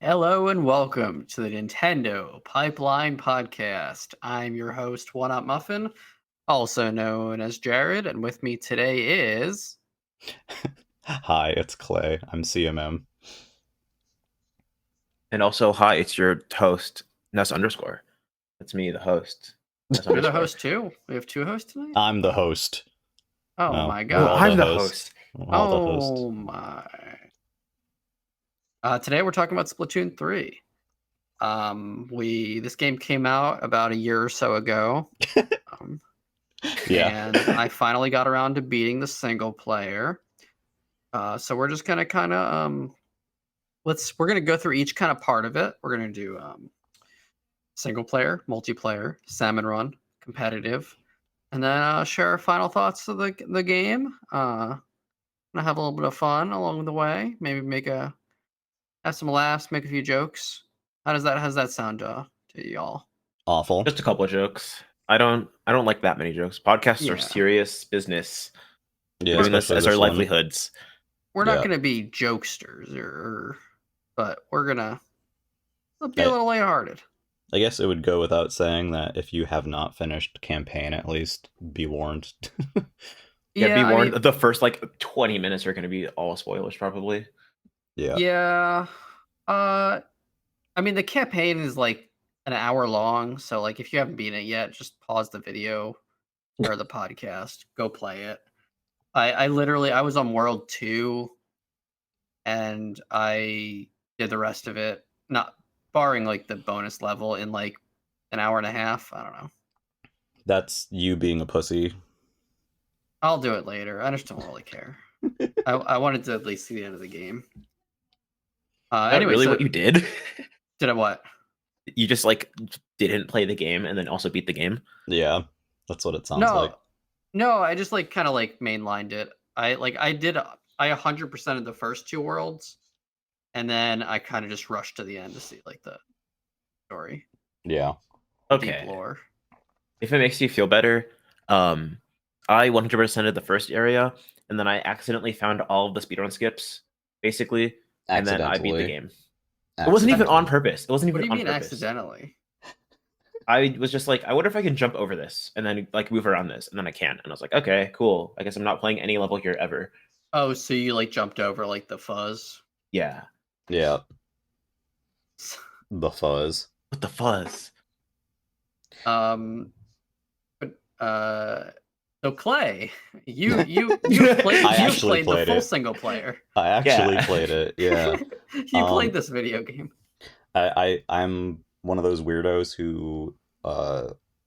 Hello and welcome to the Nintendo Pipeline Podcast. I'm your host, One Up Muffin, also known as Jared, and with me today is. Hi, it's Clay. I'm CMM. And also, hi, it's your host, Ness underscore. That's me, the host. Ness You're the underscore. host too? We have two hosts tonight? I'm the host. Oh Well, my we're god. all I'm the hosts. host. We're all the hosts. Oh my. Today we're talking about Splatoon 3. This game came out about a year or so ago. Yeah. And I finally got around to beating the single player. So we're just gonna we're gonna go through each kind of part of it. We're gonna do single player, multiplayer, salmon run, competitive, and then share our final thoughts of the game. Gonna have a little bit of fun along the way. Maybe have some laughs, make a few jokes. How's that sound to y'all? Awful. Just a couple of jokes. I don't like that many jokes. Podcasts are Yeah. serious business. Yeah, Doing this especially as our one. livelihoods. We're not Yeah. gonna be jokesters, but we're gonna be a little lighthearted. I guess it would go without saying that if you have not finished campaign, at least be warned. Yeah, be warned. I mean, The first 20 minutes are going to be all spoilers, probably. Yeah. yeah. I mean, the campaign is like an hour long, so like if you haven't beaten it yet, just pause the video or the podcast, go play it. I literally I was on World 2 and I did the rest of it, not barring like the bonus level in like an hour and a half. I don't know. That's you being a pussy. I'll do it later. I just don't really care. I wanted to at least see the end of the game. Anyway, really so what you did? did I what? You just didn't play the game and then also beat the game? Yeah, that's what it sounds like. No, I just like kind of like mainlined it. I 100% of the first two worlds, and then I kind of just rushed to the end to see like the story. Yeah. Okay. Deep lore. If it makes you feel better, I 100%ed the first area, and then I accidentally found all of the speedrun skips, basically, and then I beat the game. It wasn't even on purpose. It wasn't What even do you on mean purpose. accidentally? I was just like, I wonder if I can jump over this and then move around this, and then I can. And I was like, okay, cool. I guess I'm not playing any level here ever. Oh, so you like jumped over like the fuzz? Yeah. Yeah. The fuzz. What the fuzz? So Clay, you played the full single player. I actually played it. Yeah. You played this video game. I'm one of those weirdos who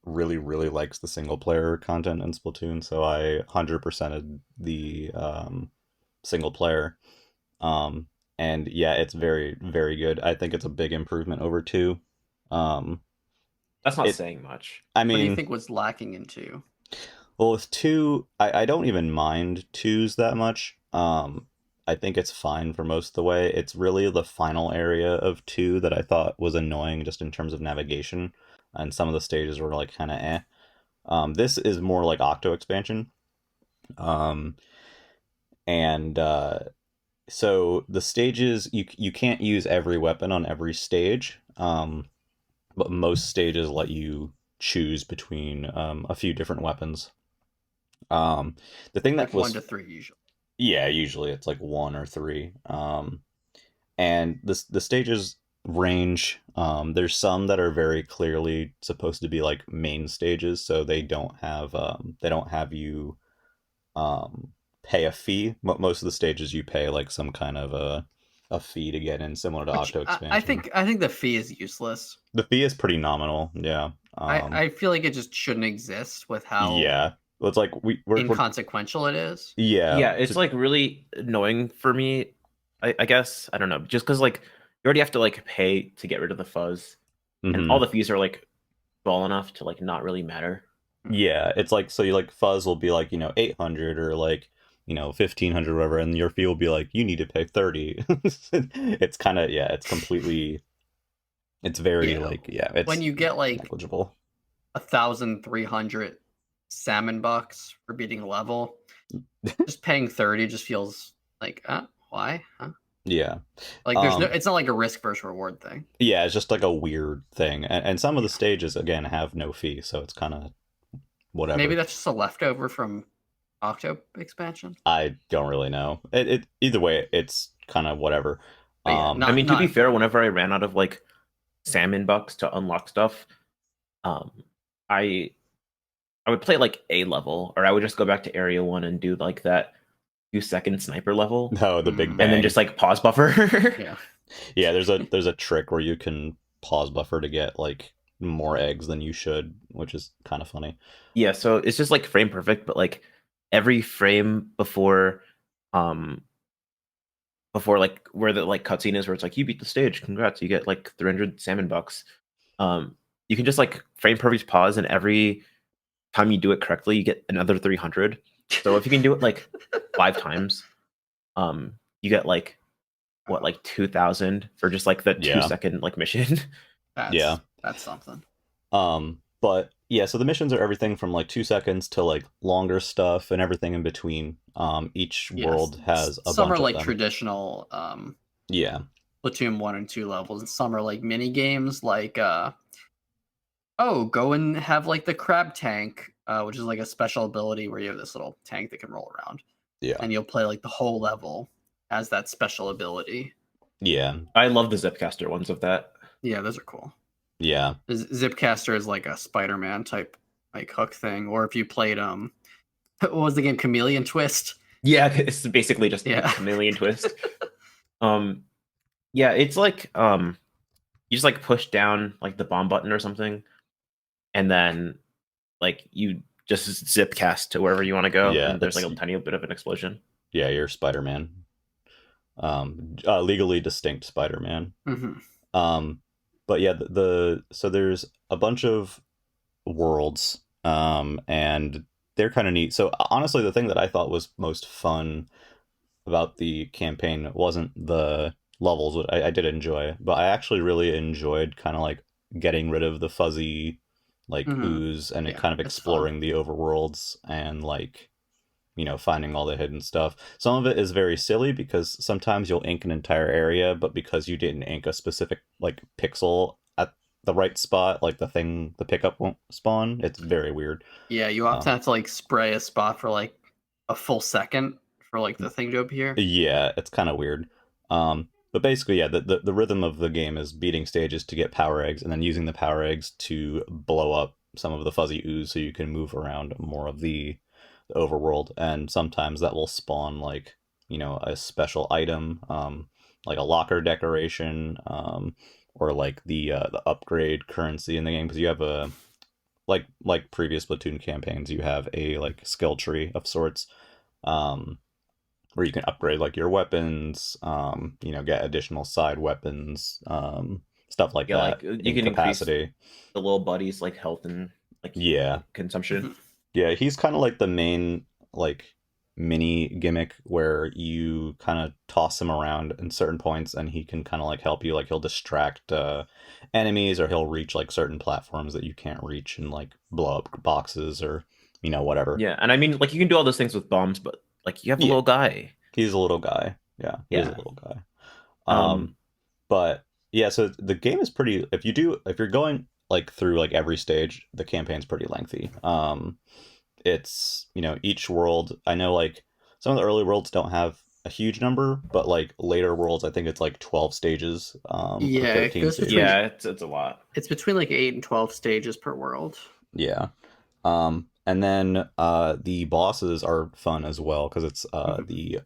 really likes the single player content in Splatoon, so I 100%ed the single player. And yeah, it's very good. I think it's a big improvement over 2. That's not saying much. I mean, what do you think was lacking in 2? Well, with 2, I don't even mind 2s that much. I think it's fine for most of the way. It's really the final area of 2 that I thought was annoying just in terms of navigation, and some of the stages were like kind of eh. This is more like Octo expansion. And so the stages, you can't use every weapon on every stage, but most stages let you choose between a few different weapons. The thing that was 1 to 3 usually. Yeah, usually it's like 1 or 3. And the stages range. There's some that are very clearly supposed to be like main stages, so they don't have you pay a fee. Most of the stages you pay like some kind of a fee to get in, similar to Octo expansion. I think the fee is useless. The fee is pretty nominal. Yeah. I feel like it just shouldn't exist with how well, it's like we're inconsequential it is. Yeah, it's really annoying for me. I guess I don't know, just because you already have to pay to get rid of the fuzz, and all the fees are small enough to not really matter. Yeah, it's like, so you fuzz will be 800 or 1500 or whatever, and your fee will be you need to pay 30. It's kind of, yeah, it's completely, it's very it's when you get negligible. 1,300 salmon bucks for beating a level, just paying 30 just feels why? Huh? Yeah. Like there's no, it's not like a risk versus reward thing. Yeah, it's just like a weird thing, and some of the stages again have no fee, so it's kind of whatever. Maybe that's just a leftover from Octo expansion. I don't really know. It either way, it's kind of whatever. Yeah, I mean, to be fair, whenever I ran out of like salmon bucks to unlock stuff, I would play like a level, or I would just go back to area 1 and do like that 2-second sniper level. No, the big bang. And then just like pause buffer. Yeah. Yeah, there's a trick where you can pause buffer to get like more eggs than you should, which is kind of funny. Yeah, so it's just like frame perfect, but like every frame before like where the like cutscene is, where it's like you beat the stage, congrats, you get like 300 salmon bucks. You can just like frame perfect pause, and every time you do it correctly, you get another 300. So if you can do it like 5 times, you get like what, like 2,000 for just like the 2-second like mission. That's something. But yeah, so the missions are everything from like 2 seconds to like longer stuff and everything in between. Each world has a some bunch are like of them. traditional Splatoon 1 and 2 levels, and some are like mini games like go and have like the crab tank, which is like a special ability where you have this little tank that can roll around. Yeah. And you'll play like the whole level as that special ability. Yeah. I love the Zipcaster ones of that. Yeah, those are cool. Yeah. Zipcaster is like a Spider-Man type like hook thing. Or if you played what was the game, Chameleon Twist? Yeah, it's basically just like Chameleon Twist. Yeah, it's like you just like push down like the bomb button or something, and then like you just zip cast to wherever you want to go. Yeah, and there's like a tiny bit of an explosion. Yeah, you're Spider-Man. Legally distinct Spider-Man. Mm-hmm. But yeah, so there's a bunch of worlds, and they're kind of neat. So honestly, the thing that I thought was most fun about the campaign wasn't the levels, which I did enjoy, but I actually really enjoyed kind of like getting rid of the fuzzy like ooze and kind of exploring the overworlds and like, you know, finding all the hidden stuff. Some of it is very silly because sometimes you'll ink an entire area, but because you didn't ink a specific like pixel at the right spot, like the pickup won't spawn. It's very weird. Yeah, you often have to like spray a spot for like a full second for like the thing to appear. Yeah, it's kind of weird. But basically, yeah, the rhythm of the game is beating stages to get power eggs, and then using the power eggs to blow up some of the fuzzy ooze so you can move around more of the overworld. And sometimes that will spawn like, you know, a special item, like a locker decoration, or like the upgrade currency in the game, because you have a like previous Splatoon campaigns, you have a like skill tree of sorts, where you can upgrade like your weapons, you know, get additional side weapons, stuff like that. Like you can capacity. Increase the little buddies like health and like consumption. Yeah, he's kind of like the main like mini gimmick where you kind of toss him around in certain points and he can kind of like help you. Like he'll distract enemies, or he'll reach like certain platforms that you can't reach and like blow up boxes or, you know, whatever. Yeah, and I mean like you can do all those things with bombs, but like you have a little guy. He's a little guy. Yeah, he's a little guy. But yeah, so the game is pretty. If you're going like through like every stage, the campaign's pretty lengthy. It's, you know, each world, I know like some of the early worlds don't have a huge number, but like later worlds, I think it's like 12 stages. Yeah, it goes between, it's a lot. It's between like 8 and 12 stages per world. Yeah. And then the bosses are fun as well, because it's the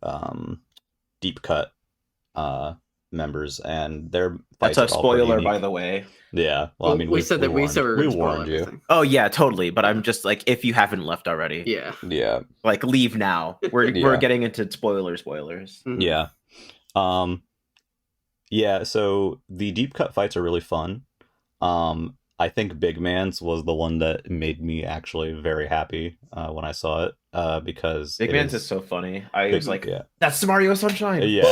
deep cut members, and their fights. That's a spoiler, by the way. Yeah, well, I mean, we said that we warned you. Oh yeah, totally. But I'm just like, if you haven't left already, yeah, like leave now. We're getting into spoilers. Mm-hmm. Yeah, yeah. So the deep cut fights are really fun. I think Big Man's was the one that made me actually very happy when I saw it, because Big Man's is so funny. I was like, that's Mario Sunshine. Yeah,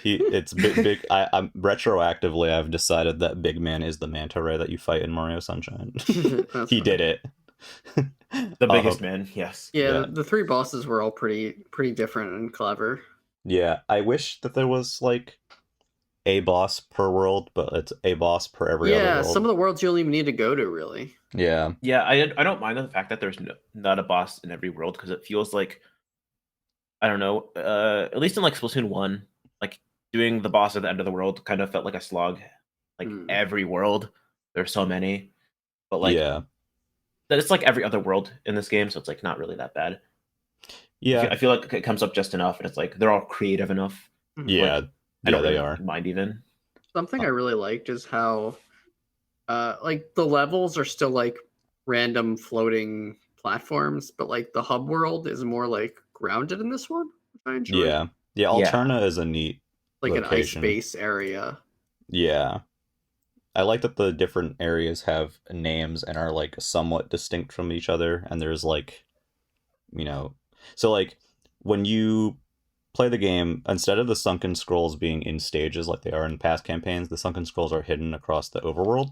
it's big. I'm retroactively, I've decided that Big Man is the manta ray that you fight in Mario Sunshine. He did it. The biggest man, yes. Yeah, the 3 bosses were all pretty different and clever. Yeah, I wish that there was like a boss per world, but it's a boss per every other world. Some of the worlds you don't even need to go to, really. Yeah. Yeah, I don't mind the fact that there's not a boss in every world, because it feels like, I don't know, at least in like Splatoon 1, like doing the boss at the end of the world kind of felt like a slog. Like every world, there's so many. But like yeah, that it's like every other world in this game, so it's like not really that bad. Yeah. I feel like it comes up just enough, and it's like they're all creative enough. Yeah. Like, I don't they really are. mind even. Something I really liked is how like the levels are still like random floating platforms, but like the hub world is more like grounded in this one, which I enjoy. Yeah. Yeah, Alterna is a neat like location. An ice base area. Yeah. I like that the different areas have names and are like somewhat distinct from each other, and there's like, you know, so like when you play the game, instead of the sunken scrolls being in stages like they are in past campaigns, the sunken scrolls are hidden across the overworld.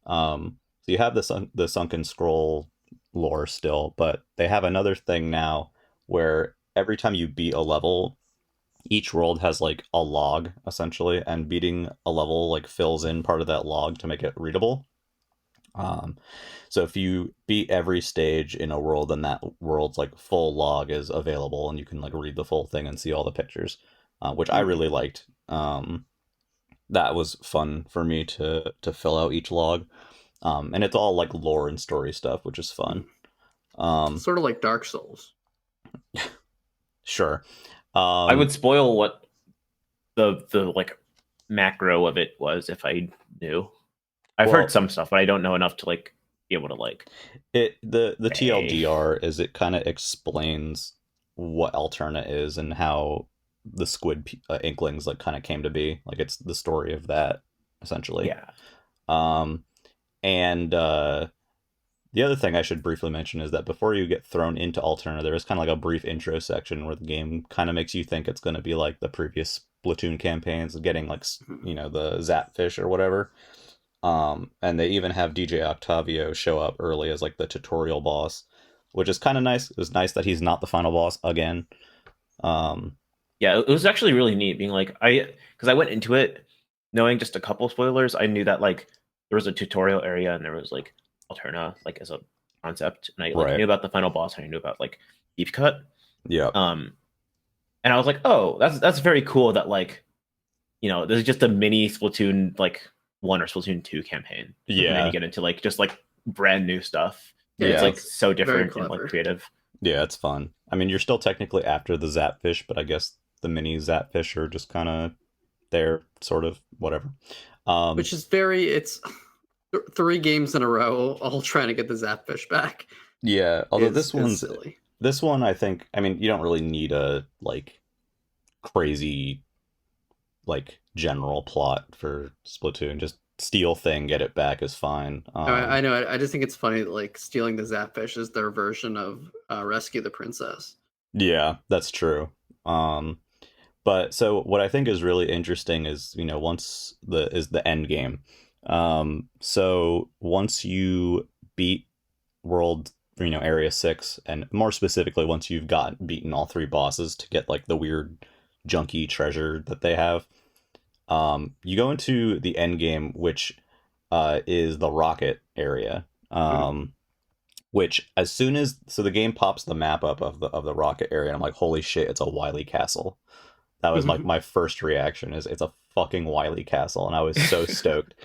So you have the sunken scroll lore still, but they have another thing now where every time you beat a level, each world has like a log essentially, and beating a level like fills in part of that log to make it readable. So if you beat every stage in a world, then that world's like full log is available, and you can like read the full thing and see all the pictures, which I really liked. That was fun for me to fill out each log, and it's all like lore and story stuff, which is fun. Sort of like Dark Souls. Sure. I would spoil what the like macro of it was if I knew. I've heard some stuff, but I don't know enough to like be able to like it. The TLDR is it kind of explains what Alterna is and how the squid inklings like kind of came to be. Like it's the story of that essentially. Yeah. And the other thing I should briefly mention is that before you get thrown into Alterna, there is kind of like a brief intro section where the game kind of makes you think it's going to be like the previous Splatoon campaigns, getting like, you know, the Zapfish or whatever. And they even have DJ Octavio show up early as like the tutorial boss, which is kind of nice. It was nice that he's not the final boss again. Yeah, it was actually really neat being like, because I went into it knowing just a couple spoilers. I knew that like there was a tutorial area and there was like Alterna like as a concept, and I like knew about the final boss, and I knew about like Deep Cut. Yeah. And I was like, oh, that's very cool that like, you know, this is just a mini Splatoon like 1 or Splatoon 2 campaign. Yeah. And then you get into like just like brand new stuff. Yeah, it's like so different and like creative. Yeah, it's fun. I mean, you're still technically after the Zapfish, but I guess the mini Zapfish are just kind of there, sort of, whatever. Which is it's 3 games in a row, all trying to get the Zapfish back. Yeah, although this one's silly. This one, I think, I mean, you don't really need a like crazy like general plot for Splatoon. Just steal thing, get it back is fine. I know. I just think it's funny that like stealing the Zapfish is their version of Rescue the Princess. Yeah, that's true. But so what I think is really interesting is, you know, once the end game. So once you beat world, you know, area 6, and more specifically once you've beaten all 3 bosses to get like the weird junky treasure that they have, you go into the end game, which is the rocket area. Which as soon as the game pops the map up of the rocket area, and I'm like, holy shit, it's a Wily Castle. That was my first reaction, is it's a fucking Wily Castle, and I was so stoked.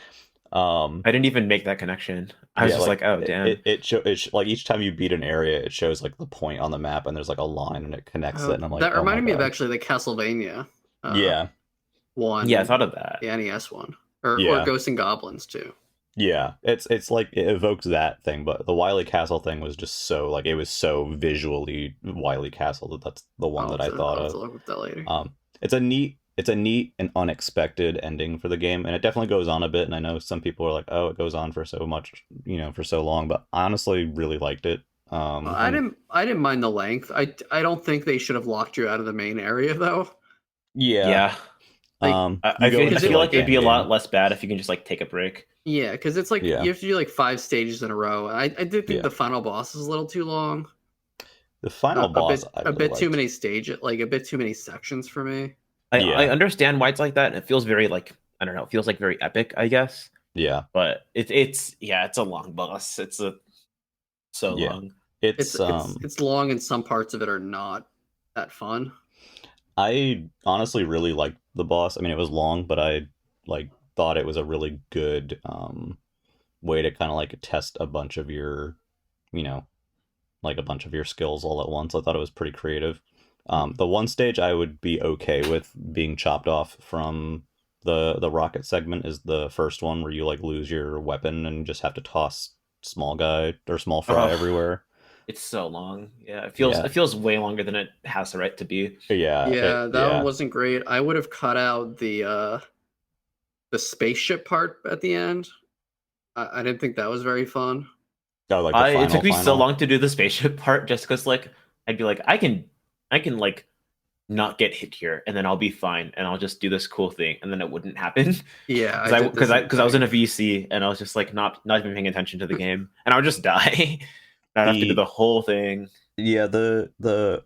I didn't even make that connection. I was just like, oh damn. It like each time you beat an area, it shows like the point on the map, and there's like a line, and it connects it, and I'm like, that reminded me of actually the Castlevania. One. Yeah, I thought of that. The NES one, or Ghosts and Goblins too. Yeah, it's like it evokes that thing, but the Wily Castle thing was just so like, it was so visually Wily Castle that's the one that I thought of. Look at that later. It's a neat and unexpected ending for the game, and it definitely goes on a bit. And I know some people are like, "Oh, it goes on for so much, you know, for so long," but I honestly really liked it. I didn't mind the length. I don't think they should have locked you out of the main area though. Yeah. Like, I feel like it'd be a lot less bad if you can just like take a break. Yeah, because it's like you have to do like 5 stages in a row. I did think the final boss is a little too long. The final boss, a bit too many stages, like a bit too many sections for me. I understand why it's like that, and it feels very like I don't know, it feels like very epic, I guess. Yeah. But it's a long boss. It's so long. It's long, and some parts of it are not that fun. I honestly really liked the boss. I mean, it was long, but I like thought it was a really good way to kind of like test a bunch of your, you know, like a bunch of your skills all at once. I thought it was pretty creative. The one stage I would be okay with being chopped off from the rocket segment is the first one where you like lose your weapon and just have to toss small guy or small fry everywhere. It's so long. Yeah, it feels way longer than it has the right to be. Yeah, that one wasn't great. I would have cut out the spaceship part at the end. I didn't think that was very fun. Oh, like the final, it took me so long to do the spaceship part just because like I'd be like I can like not get hit here and then I'll be fine and I'll just do this cool thing and then it wouldn't happen. Yeah, because I was in a VC and I was just like not even paying attention to the game and I would just die. I'd have to do the whole thing. Yeah, the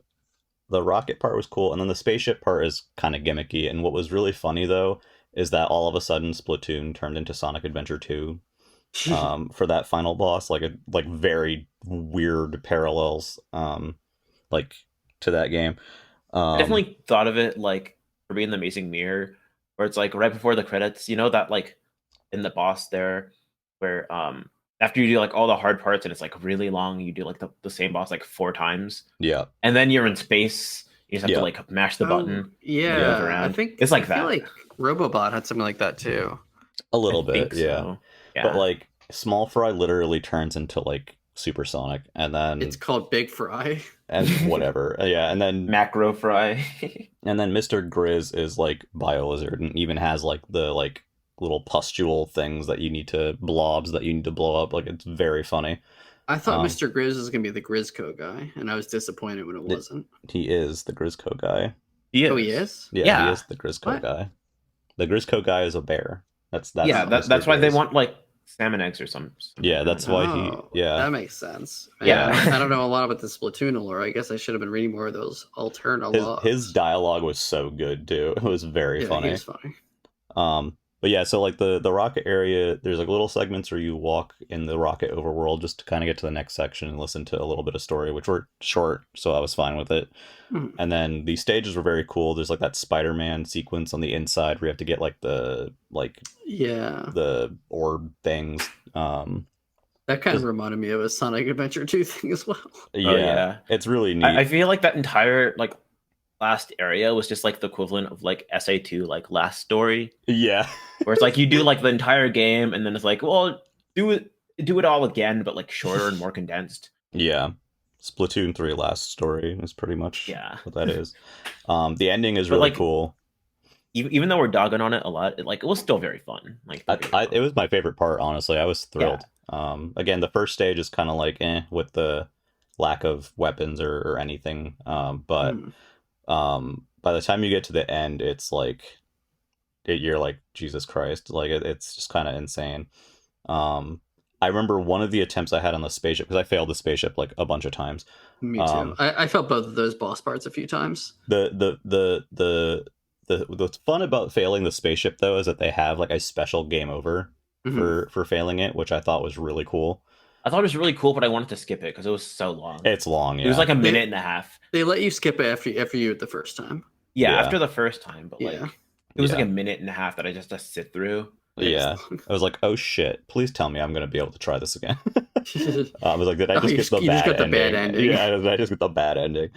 rocket part was cool, and then the spaceship part is kind of gimmicky. And what was really funny though is that all of a sudden Splatoon turned into Sonic Adventure 2 for that final boss, like very weird parallels like to that game. I definitely thought of it like for being the Amazing Mirror, where it's like right before the credits, you know, that like in the boss there where after you do like all the hard parts and it's like really long, you do like the same boss like 4 times. Yeah. And then you're in space. You just have to like mash the button. Yeah. I think it's like I feel like Robobot had something like that too. A little bit, yeah. So. Yeah. But like Small Fry literally turns into like Supersonic, and then it's called Big Fry. And whatever. Yeah, and then Macro Fry. And then Mr. Grizz is like Bio-Lizard and even has like the like little pustule things that you need to blobs that you need to blow up. Like it's very funny. I thought Mr. Grizz was gonna be the Grizzco guy, and I was disappointed when it wasn't. He is the Grizzco guy. Oh, he is? Yeah, he is the Grizzco guy. The Grizzco guy is a bear. That's why they want like salmon eggs or something. Yeah, that's why that makes sense. Man, yeah. I don't know a lot about the Splatoon lore. I guess I should have been reading more of those alternate his dialogue was so good too. It was very funny. He was funny. But yeah, so like the rocket area, there's like little segments where you walk in the rocket overworld just to kind of get to the next section and listen to a little bit of story, which were short, so I was fine with it. And then the stages were very cool. There's like that Spider-Man sequence on the inside where you have to get like the orb things. That kind of reminded me of a Sonic Adventure 2 thing as well. Yeah. It's really neat. I feel like that entire like last area was just like the equivalent of like SA2 like last story. Yeah. Where it's like you do like the entire game and then it's like, well, do it all again, but like shorter and more condensed. Yeah. Splatoon 3 last story is pretty much what that is. The ending is really cool. Even though we're dogging on it a lot, it was still very fun. Like it was my favorite part, honestly. I was thrilled. Again, the first stage is kind of like with the lack of weapons or anything. But by the time you get to the end, it's like you're like, Jesus Christ, like it's just kind of insane. I remember one of the attempts I had on the spaceship, because I failed the spaceship like a bunch of times. Me too. I felt both of those boss parts a few times. What's fun about failing the spaceship though is that they have like a special game over for failing it, which I thought was really cool. I thought it was really cool, but I wanted to skip it because it was so long. It's long, yeah. It was like a minute and a half. They let you skip it after you did the first time. Yeah, after the first time, but like it was like a minute and a half that I just had to sit through. Yeah, I was like, oh shit, please tell me I'm going to be able to try this again. I was like, did I just get the bad ending? Yeah, I just get the bad ending.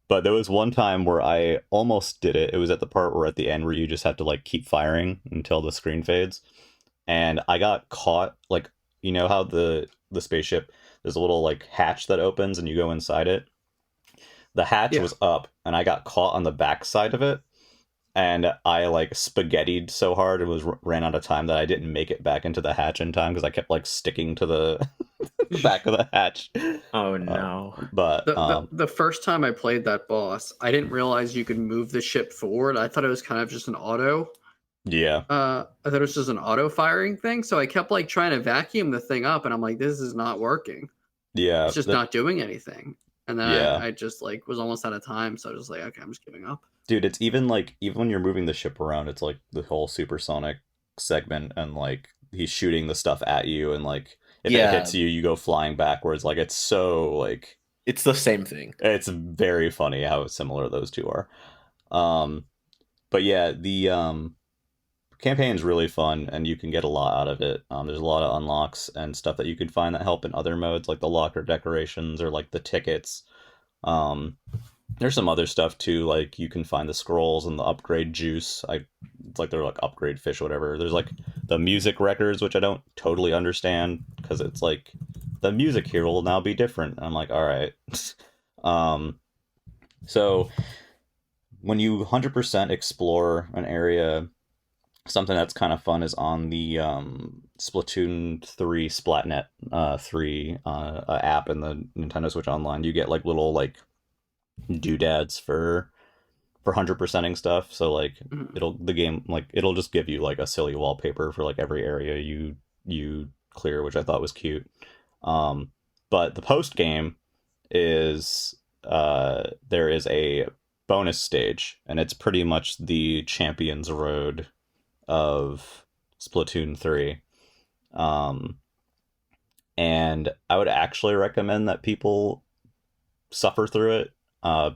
But there was one time where I almost did it. It was at the part where at the end where you just have to like keep firing until the screen fades. And I got caught, like, you know how the spaceship, there's a little like hatch that opens and you go inside it. The hatch was up and I got caught on the back side of it. And I like spaghettied so hard it ran out of time that I didn't make it back into the hatch in time because I kept like sticking to the back of the hatch. Oh no! But the first time I played that boss, I didn't realize you could move the ship forward. I thought it was kind of just an auto. Yeah. I thought it was just an auto firing thing. So I kept like trying to vacuum the thing up, and I'm like, this is not working. Yeah. It's just not doing anything. And then I just like was almost out of time, so I was like, okay, I'm just giving up. Dude, it's even when you're moving the ship around, it's like the whole supersonic segment, and like he's shooting the stuff at you, and like if it hits you, you go flying backwards. Like it's so like it's the same thing. It's very funny how similar those two are. But yeah, the campaign's really fun, and you can get a lot out of it. There's a lot of unlocks and stuff that you can find that help in other modes, like the locker decorations or like the tickets. Um, there's some other stuff too, like you can find the scrolls and the upgrade juice. It's like they're like upgrade fish or whatever. There's like the music records, which I don't totally understand because it's like the music here will now be different. And I'm like, all right. So when you 100% explore an area, something that's kind of fun is on the Splatoon 3 Splatnet 3 app in the Nintendo Switch Online. You get like little like doodads for 100%ing stuff. So like it'll just give you like a silly wallpaper for like every area you clear, which I thought was cute. But the post game is there is a bonus stage, and it's pretty much the Champions Road of Splatoon 3. And I would actually recommend that people suffer through it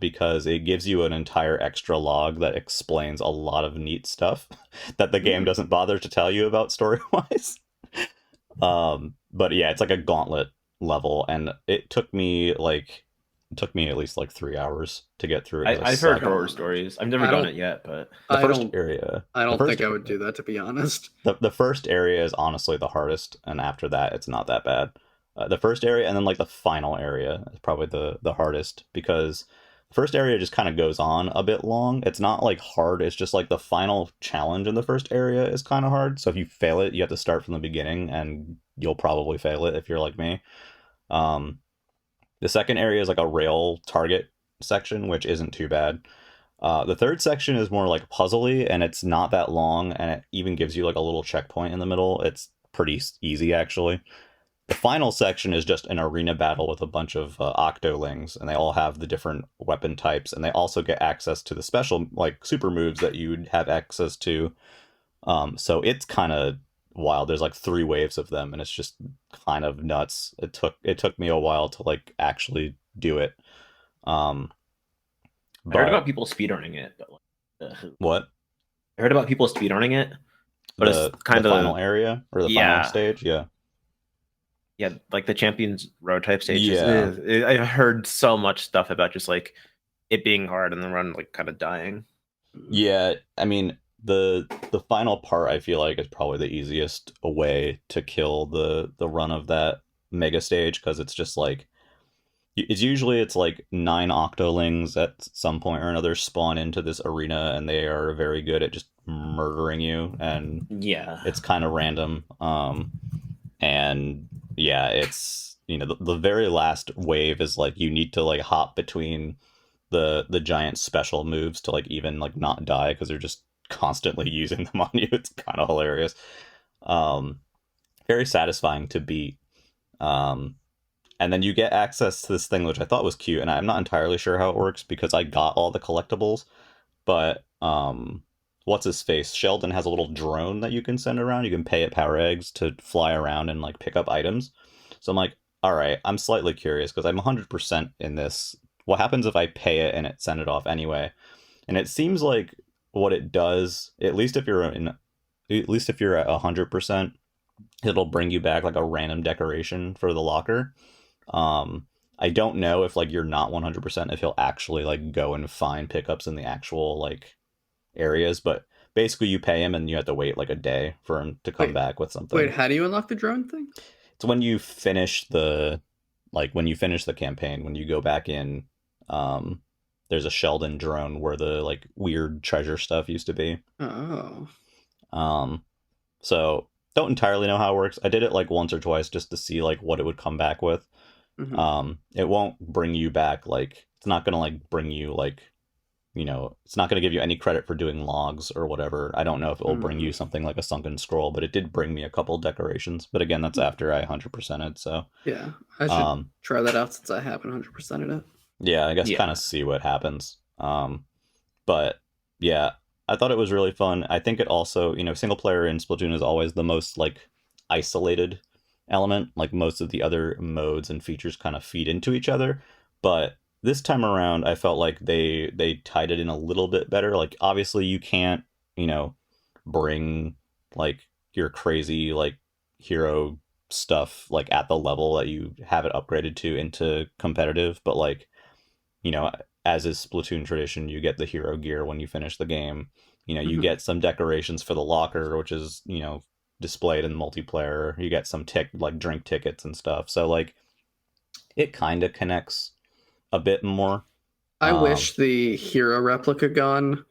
because it gives you an entire extra log that explains a lot of neat stuff that the game doesn't bother to tell you about story-wise. But yeah, it's like a gauntlet level, and it took me at least like 3 hours to get through it. I've heard horror stories. I've never done it yet, but I don't think I would do that, to be honest. The first area is honestly the hardest, and after that, it's not that bad. The first area, and then like the final area is probably the hardest, because the first area just kind of goes on a bit long. It's not like hard, it's just like the final challenge in the first area is kind of hard. So if you fail it, you have to start from the beginning, and you'll probably fail it if you're like me. The second area is like a rail target section, which isn't too bad. The third section is more like puzzly, and it's not that long, and it even gives you like a little checkpoint in the middle. It's pretty easy, actually. The final section is just an arena battle with a bunch of octolings, and they all have the different weapon types, and they also get access to the special like super moves that you'd have access to. So it's kind of wild. There's like 3 waves of them, and it's just kind of nuts. It took me a while to like actually do it. I heard about people speedrunning it, but what? I heard about people speedrunning it, but it's kind of the final area or the final stage. Yeah, like the Champions Road type stages. Yeah. I heard so much stuff about just like it being hard and the run like kind of dying. Yeah, I mean the final part I feel like is probably the easiest way to kill the run of that mega stage, because it's just like it's like 9 octolings at some point or another spawn into this arena, and they are very good at just murdering you, and it's kind of random. And yeah, it's the very last wave is like you need to like hop between the giant special moves to like even like not die, because they're just constantly using them on you. It's kind of hilarious. Very satisfying to beat. And then you get access to this thing, which I thought was cute, and I'm not entirely sure how it works because I got all the collectibles, but what's his face? Sheldon has a little drone that you can send around. You can pay it power eggs to fly around and like pick up items. So I'm like, all right, I'm slightly curious because I'm 100% in this. What happens if I pay it and it send it off anyway? And it seems like what it does, at least if you're at 100%, it'll bring you back like a random decoration for the locker. I don't know if like you're not 100% if he'll actually like go and find pickups in the actual like areas, but basically you pay him and you have to wait like a day for him to come back with something. Wait, how do you unlock the drone thing? It's when you finish the campaign, when you go back in, there's a Sheldon drone where the like weird treasure stuff used to be. Oh. So don't entirely know how it works. I did it like once or twice just to see like what it would come back with. Mm-hmm. It won't bring you back like, it's not gonna like bring you like, it's not gonna give you any credit for doing logs or whatever. I don't know if it will bring you something like a sunken scroll, but it did bring me a couple decorations. But again, that's after I 100%ed. So yeah, I should try that out since I haven't 100%ed it. Yeah, I guess kind of see what happens. But But yeah, I thought it was really fun. I think it also, single player in Splatoon is always the most like isolated element. Like most of the other modes and features kind of feed into each other. But this time around, I felt like they tied it in a little bit better. Like obviously you can't, bring like your crazy like hero stuff like at the level that you have it upgraded to into competitive, but like, you know, as is Splatoon tradition, you get the hero gear when you finish the game. You get some decorations for the locker, which is, displayed in multiplayer. You get some like drink tickets and stuff. So like it kind of connects a bit more. I wish the hero replica gun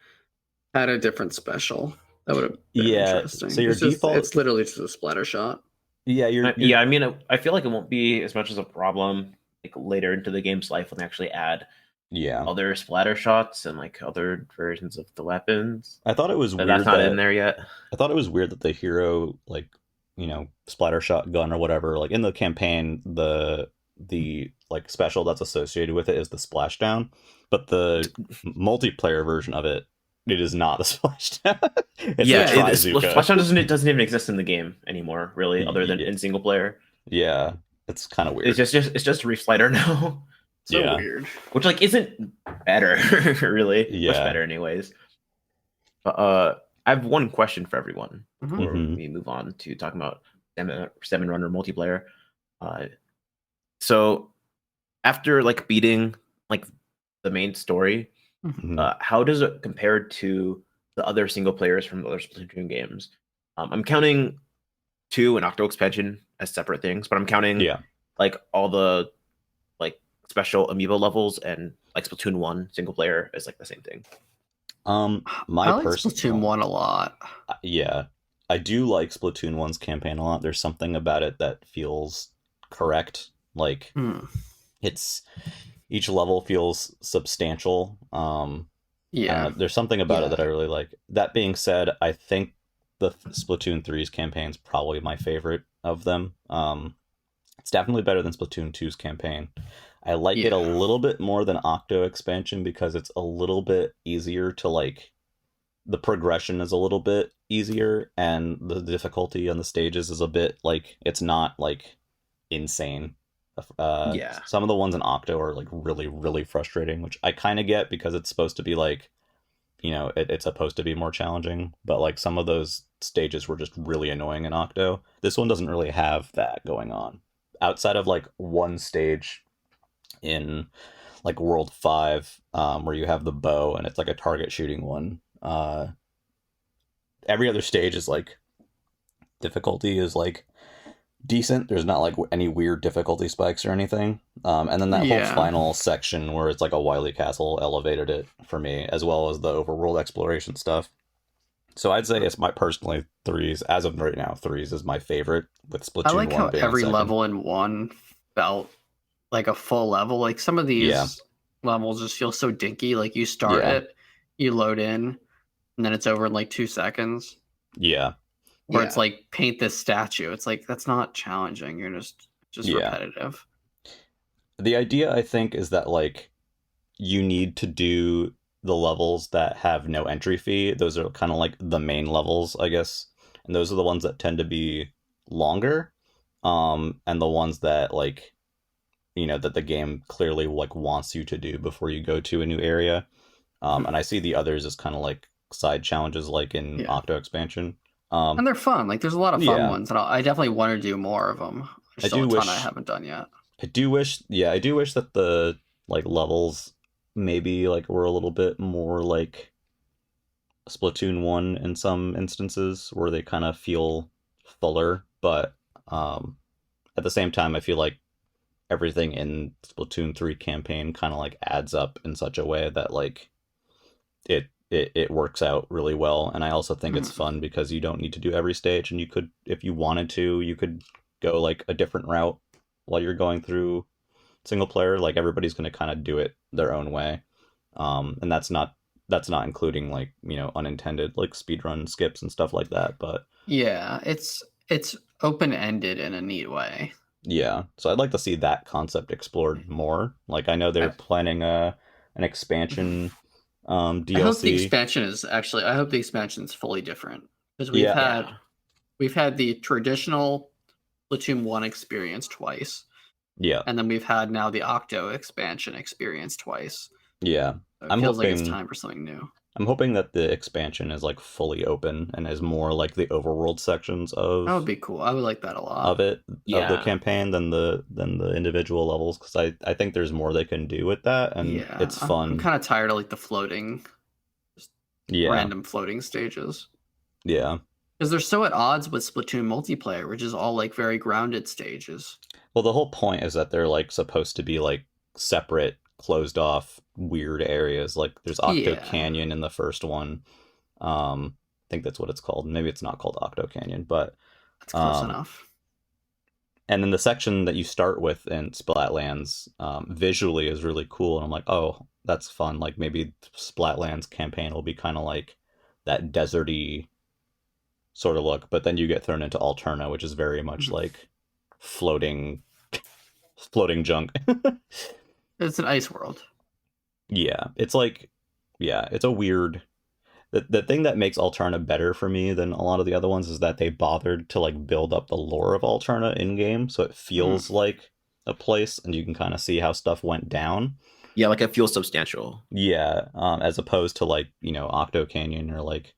had a different special. That would have been interesting. So your default, it's literally just a splatter shot. Yeah, I mean, I feel like it won't be as much as a problem like later into the game's life when they actually add other splatter shots and like other versions of the weapons. I thought it was weird that's not in there yet. I thought it was weird that the hero like splatter shot gun or whatever, like in the campaign, the like special that's associated with it is the splashdown, but the multiplayer version of it is not the splashdown. Splashdown doesn't even exist in the game anymore, really, other than in single player. Yeah, it's kind of weird. It's just Reef Slider now. So weird. Which like isn't better, really. Much better, anyways. But I have one question for everyone before we move on to talking about Salmon Runner multiplayer. So after like beating like the main story, how does it compare to the other single players from the other Splatoon games? I'm counting 2 and Octo expansion as separate things, but I'm counting like all the like special amiibo levels and like Splatoon 1 single player as like the same thing. I like Splatoon 1 a lot. Yeah, I do like Splatoon 1's campaign a lot. There's something about it that feels correct. Like it's each level feels substantial. There's something about it that I really like. That being said, I think the Splatoon 3's campaign is probably my favorite of them. It's definitely better than Splatoon 2's campaign. I like it a little bit more than Octo expansion because it's a little bit easier to like. The progression is a little bit easier, and the difficulty on the stages is a bit like it's not like insane. Some of the ones in Octo are like really, really frustrating, which I kind of get because it's supposed to be like, it's supposed to be more challenging. But like some of those stages were just really annoying in Octo. This one doesn't really have that going on. Outside of like one stage in like World 5, where you have the bow and it's like a target shooting one. Every other stage is like difficulty is like decent. There's not like any weird difficulty spikes or anything. And then that whole final section where it's like a Wily Castle elevated it for me, as well as the overworld exploration stuff. So I'd say it's my personally 3s as of right now. 3s is my favorite with Splatoon 1. I like how every level in 1 felt like a full level. Like some of these levels just feel so dinky. Like you start it, you load in, and then it's over in like 2 seconds. Yeah. Where it's like paint this statue. It's like that's not challenging. You're just repetitive. The idea I think is that like you need to do the levels that have no entry fee. Those are kind of like the main levels, I guess. And those are the ones that tend to be longer. And the ones that like that the game clearly like wants you to do before you go to a new area. And I see the others as kind of like side challenges like in Octo expansion. And they're fun. Like there's a lot of fun ones, and I definitely want to do more of them. There's still a ton I haven't done yet. I do wish that the like levels maybe like were a little bit more like Splatoon 1 in some instances, where they kind of feel fuller, but at the same time I feel like everything in Splatoon 3 campaign kind of like adds up in such a way that like it works out really well. And I also think it's fun because you don't need to do every stage, and you could, if you wanted to, you could go like a different route while you're going through single player. Like everybody's going to kind of do it their own way. And that's not including like, unintended like speedrun skips and stuff like that. But yeah, it's open-ended in a neat way. Yeah. So I'd like to see that concept explored more. Like I know they're planning an expansion DLC. I hope the expansion is fully different, because we've had the traditional Splatoon 1 experience twice. Yeah. And then we've had now the Octo expansion experience twice. Yeah. So it feels like it's time for something new. I'm hoping that the expansion is like fully open and is more like the overworld sections of. That would be cool. I would like that a lot. Of the campaign than the individual levels, because I think there's more they can do with that, and it's fun. I'm kind of tired of like the floating, random floating stages. Yeah. Because they're so at odds with Splatoon multiplayer, which is all like very grounded stages. Well, the whole point is that they're like supposed to be like separate, closed off, weird areas. Like there's Octo Canyon in the first one. I think that's what it's called. Maybe it's not called Octo Canyon, but it's close enough. And then the section that you start with in Splatlands visually is really cool, and I'm like, oh, that's fun. Like maybe Splatlands campaign will be kind of like that deserty sort of look, but then you get thrown into Alterna, which is very much like floating junk. It's an ice world. Yeah, it's like, it's a weird. The thing that makes Alterna better for me than a lot of the other ones is that they bothered to like build up the lore of Alterna in game, so it feels like a place, and you can kind of see how stuff went down. Yeah, like it feels substantial. Yeah, as opposed to like, Octo Canyon or like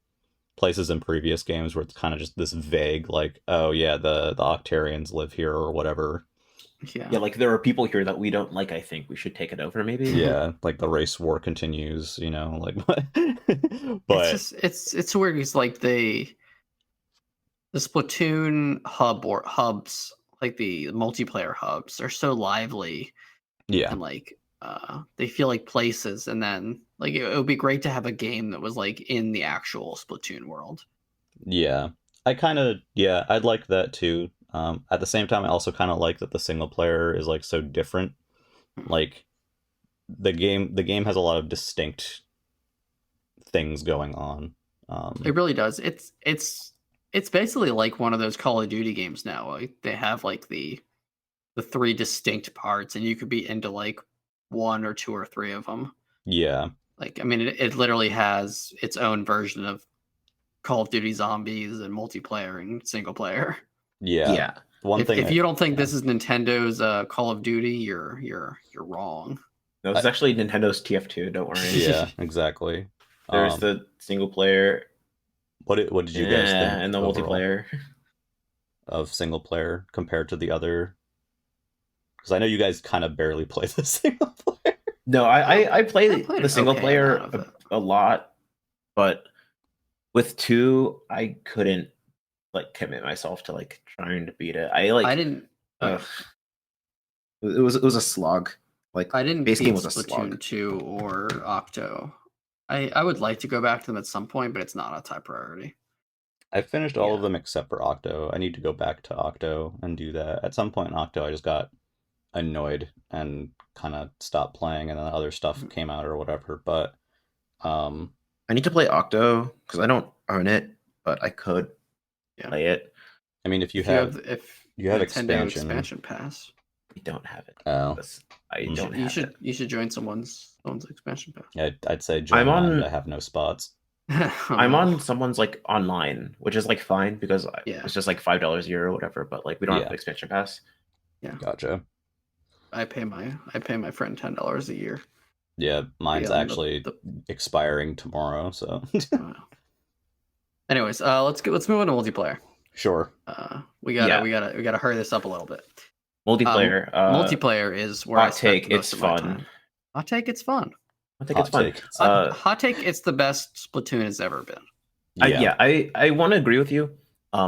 places in previous games where it's kind of just this vague, like, oh yeah, the Octarians live here or whatever. Yeah, like there are people here that we don't like. I think we should take it over, maybe. Yeah, like the race war continues, like what? But it's weird because like the Splatoon hubs, like the multiplayer hubs, are so lively. Yeah, and like they feel like places, and then like it would be great to have a game that was like in the actual Splatoon world. Yeah, I'd like that too. At the same time, I also kind of like that the single player is like so different. Like the game has a lot of distinct things going on. It really does. It's basically like one of those Call of Duty games now. Like they have like the three distinct parts, and you could be into like one or two or three of them. Yeah. Like, I mean, it literally has its own version of Call of Duty Zombies and multiplayer and single player. Yeah. If you don't think this is Nintendo's Call of Duty, you're wrong. No, it's actually Nintendo's TF2. Don't worry. Yeah, exactly. There's the single player. What did you guys think? And the multiplayer of single player compared to the other? Because I know you guys kind of barely play the single player. No, I play the single player a lot, but with 2, I couldn't like commit myself to like trying to beat it. I didn't. It was a slog. Like I didn't base beat game was a Splatoon slog. 2 or Octo. I would like to go back to them at some point, but it's not a top priority. I finished all of them except for Octo. I need to go back to Octo and do that. At some point in Octo, I just got annoyed and kind of stopped playing, and then other stuff came out or whatever. But I need to play Octo because I don't own it, but I could play it. I mean, if you have expansion pass. We don't have it. Oh, I don't have it. You should join someone's expansion pass. Yeah, I'd say join. I have no spots. I'm on someone's like online, which is like fine because it's just like $5 a year or whatever. But like we don't have an expansion pass. Yeah, gotcha. I pay my friend $10 a year. Yeah, mine's actually expiring tomorrow. So, anyways, let's move on to multiplayer. Sure. We gotta hurry this up a little bit. Multiplayer. Multiplayer is where hot take. It's fun. Hot take. It's fun. I think it's fun. Hot take. It's the best Splatoon has ever been. I want to agree with you.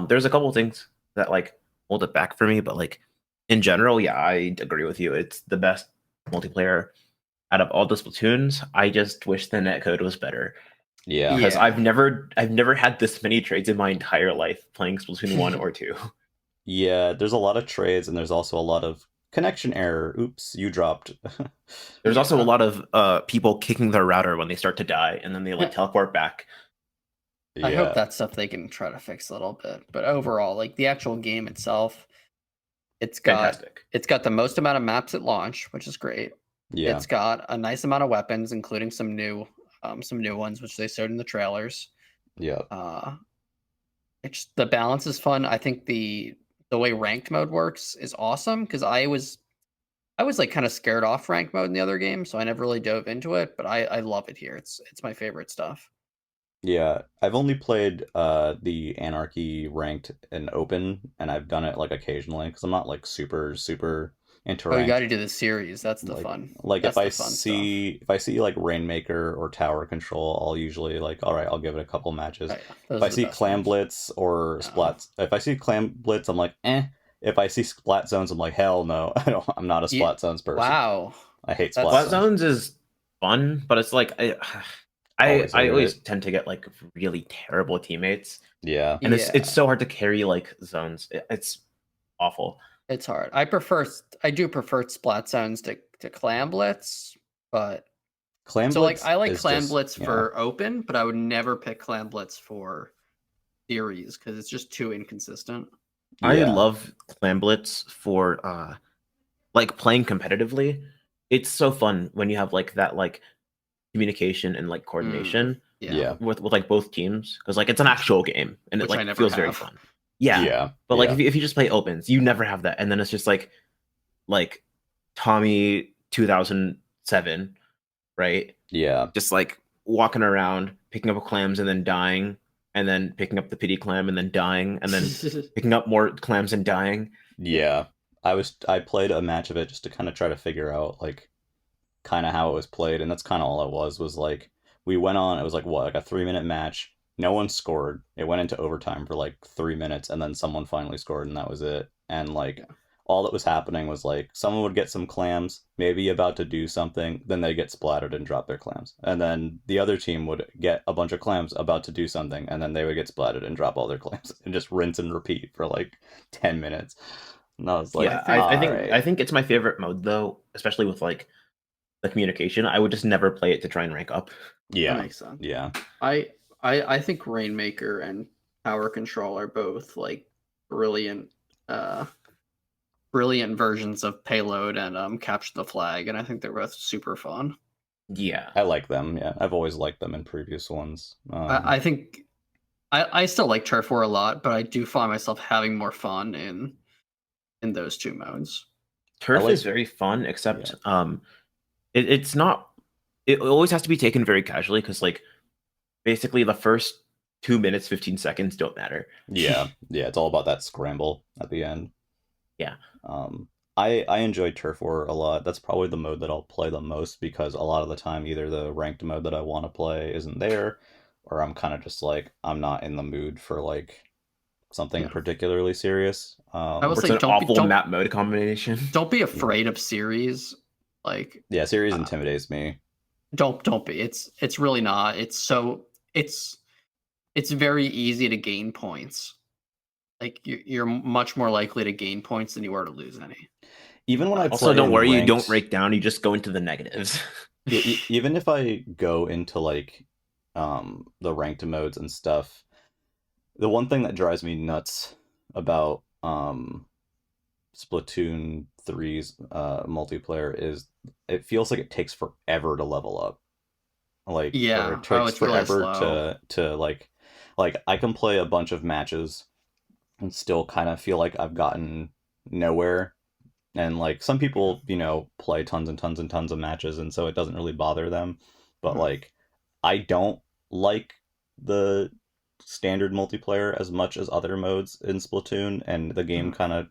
There's a couple things that like hold it back for me, but like in general, I agree with you. It's the best multiplayer out of all the Splatoons. I just wish the netcode was better. Yeah, because I've never had this many trades in my entire life playing Splatoon 1 or 2. Yeah, there's a lot of trades, and there's also a lot of connection error. Oops, you dropped. There's also a lot of people kicking their router when they start to die, and then they like teleport back. Yeah. I hope that's stuff they can try to fix a little bit. But overall, like the actual game itself, it's got the most amount of maps at launch, which is great. Yeah, it's got a nice amount of weapons, including some new some new ones which they showed in the trailers. Yeah. The balance is fun. I think the way ranked mode works is awesome because I was like kind of scared off ranked mode in the other game, so I never really dove into it. But I love it here. It's my favorite stuff. Yeah, I've only played the Anarchy ranked and open, and I've done it like occasionally because I'm not like super into Oh, you got ranked. to do the series. That's the Like fun. like That's the fun stuff. if I see like Rainmaker or Tower Control, I'll usually like, all right, I'll give it a couple matches. Oh, yeah, If those I are the see best Clam ones. Blitz or No. Splat, if I see Clam Blitz, I'm like, eh. If I see Splat Zones, I'm like, hell no, I'm not a Yeah. Splat Zones person. Wow. I hate Splat That's Splat Zones. zones is fun, but it's like Always I hated always it. tend to get like really terrible teammates, Yeah. and it's yeah. so hard to carry like zones. It's awful. It's hard. I do prefer Splat Zones to Clam Blitz, but Clam so like Blitz I like is Clam just, Blitz yeah. for open, but I would never pick Clam Blitz for series because it's just too inconsistent. I Yeah. love Clam Blitz for like playing competitively. It's so fun when you have like that like communication and like coordination Yeah. with like both teams, because like it's an actual game and it Which I like never feels very have. fun. Yeah. Yeah. But like Yeah. if you just play opens, you never have that, and then it's just like Tommy 2007, right? Yeah. Just like walking around, picking up clams and then dying, and then picking up the pity clam and then dying, and then picking up more clams and dying. Yeah. I played a match of it just to kind of try to figure out like kind of how it was played, and that's kind of all it was like we went on, it was like what, like a 3 minute match. No one scored. It went into overtime for like 3 minutes, and then someone finally scored, and that was it. And like Yeah. all that was happening was like someone would get some clams, maybe about to do something, then they get splattered and drop their clams. And then the other team would get a bunch of clams about to do something, and then they would get splattered and drop all their clams and just rinse and repeat for like 10 minutes. And I was like, Yeah, all right. I think it's my favorite mode though, especially with like the communication. I would just never play it to try and rank up. That Yeah. makes sense. Yeah. I think Rainmaker and Power Control are both like brilliant brilliant versions of Payload and Capture the Flag, and I think they're both super fun. Yeah. I like them. Yeah. I've always liked them in previous ones. I think I still like Turf War a lot, but I do find myself having more fun in those two modes. Turf like- is very fun, except it's not. It always has to be taken very casually because like basically the first 2 minutes 15 seconds don't matter. Yeah. Yeah. It's all about that scramble at the end. Yeah. I enjoy Turf War a lot. That's probably the mode that I'll play the most because a lot of the time either the ranked mode that I want to play isn't there, or I'm kind of just like I'm not in the mood for like something particularly serious. I will It's say an awful map mode combination. Don't be afraid of series. Like yeah, series intimidates me. Don't be. It's really not. It's very easy to gain points. Like you're much more likely to gain points than you are to lose any. Even when I also don't worry, ranked, you don't break down. You just go into the negatives. Even if I go into like the ranked modes and stuff, the one thing that drives me nuts about Splatoon 3's multiplayer is it feels like it takes forever to level up. Like or it takes it's really forever slow. to like I can play a bunch of matches and still kind of feel like I've gotten nowhere. And like some people, you know, play tons and tons and tons of matches, and so it doesn't really bother them. But like, I don't like the standard multiplayer as much as other modes in Splatoon, and the game kind of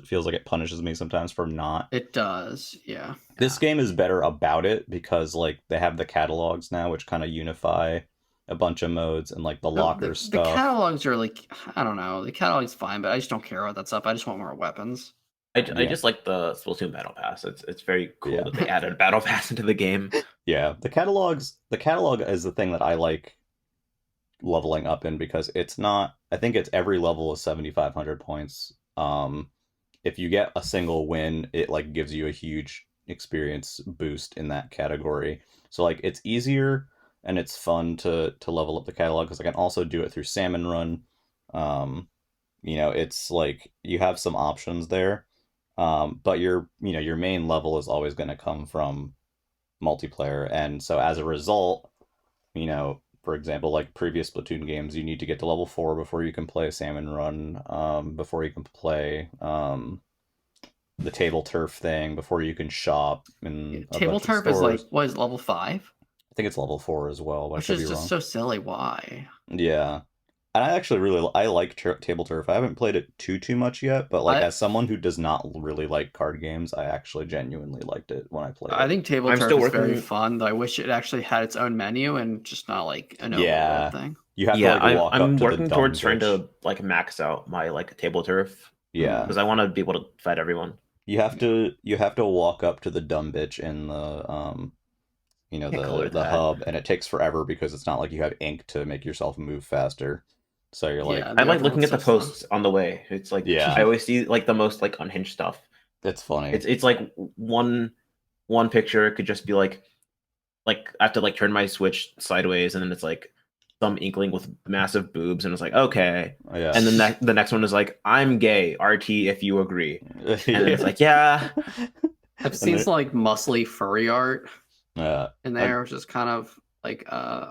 feels like it punishes me sometimes for not. It does, yeah. This game is better about it because like they have the catalogs now, which kind of unify a bunch of modes and like the locker stuff. The catalogs are like, I don't know, the catalog's fine, but I just don't care about that stuff. I just want more weapons. I just like the Splatoon Battle Pass. It's very cool that they added a Battle Pass into the game. Yeah, the catalog is the thing that I like leveling up in because it's not. I think it's every level is 7,500 points. If you get a single win, it like gives you a huge experience boost in that category. So like it's easier and it's fun to level up the catalog because I can also do it through Salmon Run. You know, it's like you have some options there. But your main level is always going to come from multiplayer, and so as a result, you know, for example, like previous Splatoon games, you need to get to level 4 before you can play Salmon Run, before you can play the table turf thing, before you can shop in a Table bunch of turf is like, stores. what is level 5? I think it's level 4 as well, but I Which could be is just wrong. so silly. Why? Yeah. And I actually I like table turf. I haven't played it too much yet, but like as someone who does not really like card games, I actually genuinely liked it when I played I it. think table I'm turf still is very working. fun, though I wish it actually had its own menu and just not like an overworld thing. You have to Yeah, like walk up I'm to the working dumb towards trying bitch. to like max out my like table turf Yeah. because I want to be able to fight everyone. You have to walk up to the dumb bitch in the you know, Can't color the that. hub, and it takes forever because it's not like you have ink to make yourself move faster. So you're like, Yeah, I the like looking overworld at the stuff's fun. posts on the way. It's like Yeah. I always see like the most like unhinged stuff. It's funny. It's like one picture could just be like I have to like turn my Switch sideways, and then it's like some inkling with massive boobs, and it's like okay, Yeah. and then the next one is like I'm gay, RT if you agree, and then it's like yeah. I've seen some like muscly furry art in there, which is kind of like,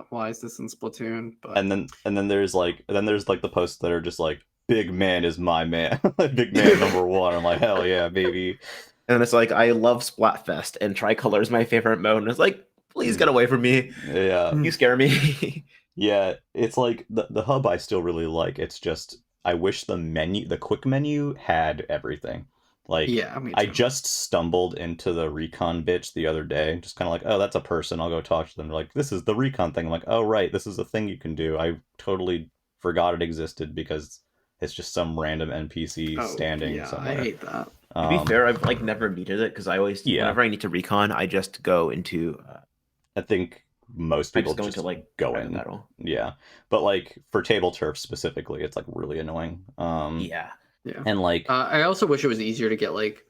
why is this in Splatoon? But and then there's like the posts that are just like big man is my man, big man number one. I'm like hell yeah, baby. And it's like I love Splatfest, and Tricolor is my favorite mode. And it's like please get away from me. Yeah, you scare me. Yeah, it's like the hub I still really like. It's just I wish the quick menu had everything. Like yeah, me I too. just stumbled into the recon bitch the other day, just kind of like, oh, that's a person. I'll go talk to them. They're like, this is the recon thing. I'm like, oh right, this is a thing you can do. I totally forgot it existed because it's just some random NPC standing somewhere. I hate that. To be fair, I've like never needed it because I always whenever I need to recon, I just go into. I think most people just like go in battle. Yeah, but like for table turf specifically, it's like really annoying. Yeah. And like I also wish it was easier to get like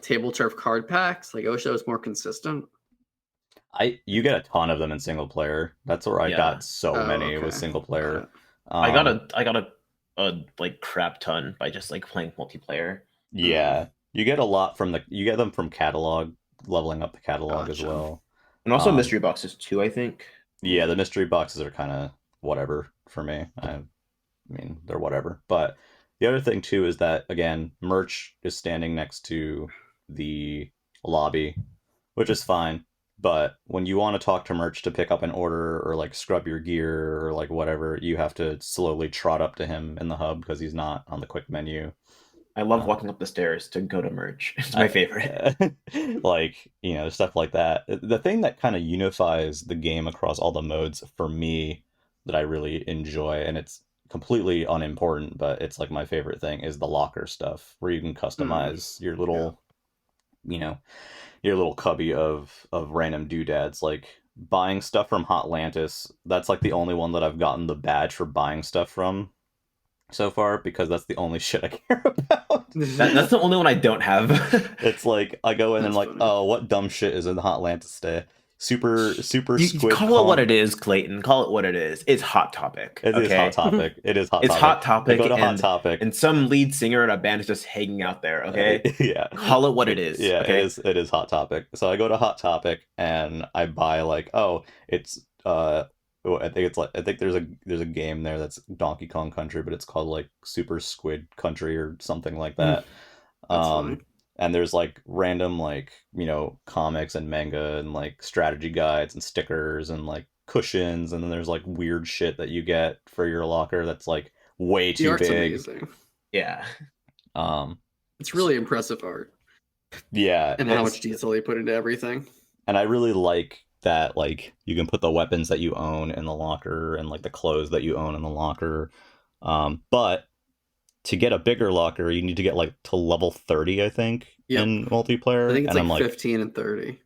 table turf card packs. Like I wish that was more consistent. You get a ton of them in single player. That's where I got so many with single player. I got a like crap ton by just like playing multiplayer. Yeah, you get a lot from you get them from catalog, leveling up the catalog as well. And also mystery boxes too, I think. Yeah, the mystery boxes are kind of whatever for me. I mean, they're whatever. But the other thing too is that again, merch is standing next to the lobby, which is fine. But when you want to talk to merch to pick up an order or like scrub your gear or like whatever, you have to slowly trot up to him in the hub because he's not on the quick menu. I love walking up the stairs to go to merch. It's my favorite. Like, you know, stuff like that. The thing that kind of unifies the game across all the modes for me that I really enjoy, and it's completely unimportant, but it's like my favorite thing, is the locker stuff where you can customize your little, you know, your little cubby of random doodads. Like buying stuff from Hotlantis, that's like the only one that I've gotten the badge for buying stuff from so far because that's the only shit I care about. That's the only one I don't have. It's like I go in and I'm like, oh, what dumb shit is in Hotlantis today? Super squid. Call it what it is, Clayton. Call it what it is. It's Hot Topic. It is Hot Topic. It is Hot Topic. It's Hot Topic. Go to Hot Topic. And some lead singer in a band is just hanging out there. Okay. Yeah. Call it what it is. Yeah. Okay? It is Hot Topic. So I go to Hot Topic and I buy like, oh, it's I think there's a game there that's Donkey Kong Country, but it's called like Super Squid Country or something like that. That's funny. And there's like random like, you know, comics and manga and like strategy guides and stickers and like cushions, and then there's like weird shit that you get for your locker that's like way too big. Amazing. Yeah. It's really impressive art. Yeah. And how much detail they put into everything. And I really like that like you can put the weapons that you own in the locker and like the clothes that you own in the locker. But to get a bigger locker, you need to get like to level 30, I think, in multiplayer. I think it's and like I'm 15 and 30.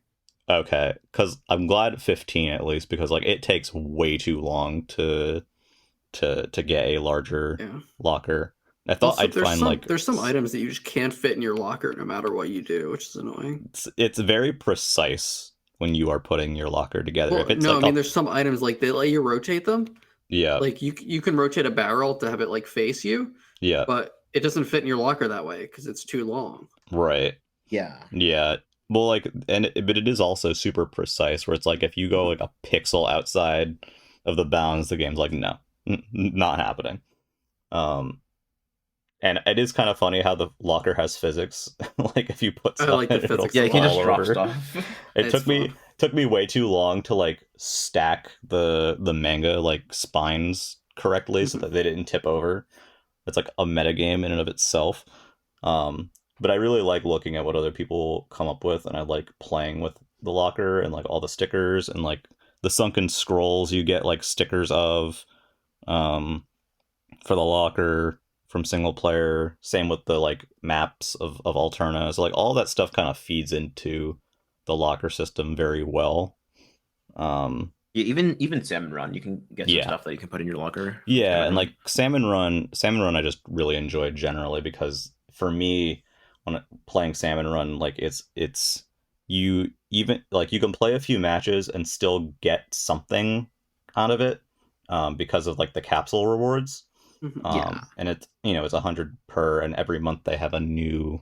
Okay, because I'm glad 15 at least, because like it takes way too long to get a larger locker. I thought also, I'd find like there's some items that you just can't fit in your locker no matter what you do, which is annoying. It's very precise when you are putting your locker together. Well, if it's no, like I mean there's some items like they let you rotate them. Yeah. Like you can rotate a barrel to have it like face you. Yeah. But it doesn't fit in your locker that way because it's too long. Right. Yeah. Yeah. Well, like, but it is also super precise, where it's like if you go like a pixel outside of the bounds, the game's like, no, not happening. And it is kind of funny how the locker has physics. Like if you put stuff like in the it, it'll physics Yeah, you can fall just drop over. stuff. It It's took me way too long to like stack the manga like spines correctly so that they didn't tip over. It's like a metagame in and of itself. But I really like looking at what other people come up with, and I like playing with the locker and like all the stickers and like the sunken scrolls you get like stickers of for the locker from single player. Same with the like maps of Alterna. So like all that stuff kind of feeds into the locker system very well. Yeah, even Salmon Run, you can get some stuff that you can put in your locker. Yeah, and like Salmon Run, I just really enjoyed generally because for me, when playing Salmon Run, like it's you even like you can play a few matches and still get something out of it, because of like the capsule rewards. Yeah. And it's it's 100 per, and every month they have a new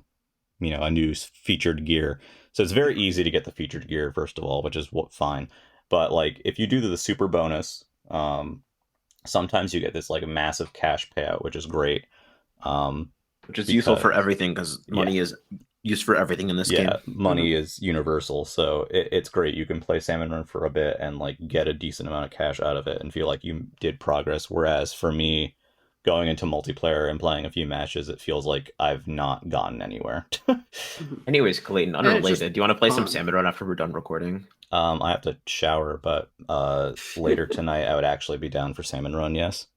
featured gear, so it's very easy to get the featured gear first of all, which is fine. But like if you do the super bonus, sometimes you get this like massive cash payout, which is great. Which is useful for everything because money is used for everything in this game. Yeah, money is universal, so it's great. You can play Salmon Run for a bit and like get a decent amount of cash out of it and feel like you did progress. Whereas for me, going into multiplayer and playing a few matches, it feels like I've not gotten anywhere. Anyways, Clayton, unrelated, do you want to play some Salmon Run after we're done recording? I have to shower, but later tonight I would actually be down for Salmon Run, yes.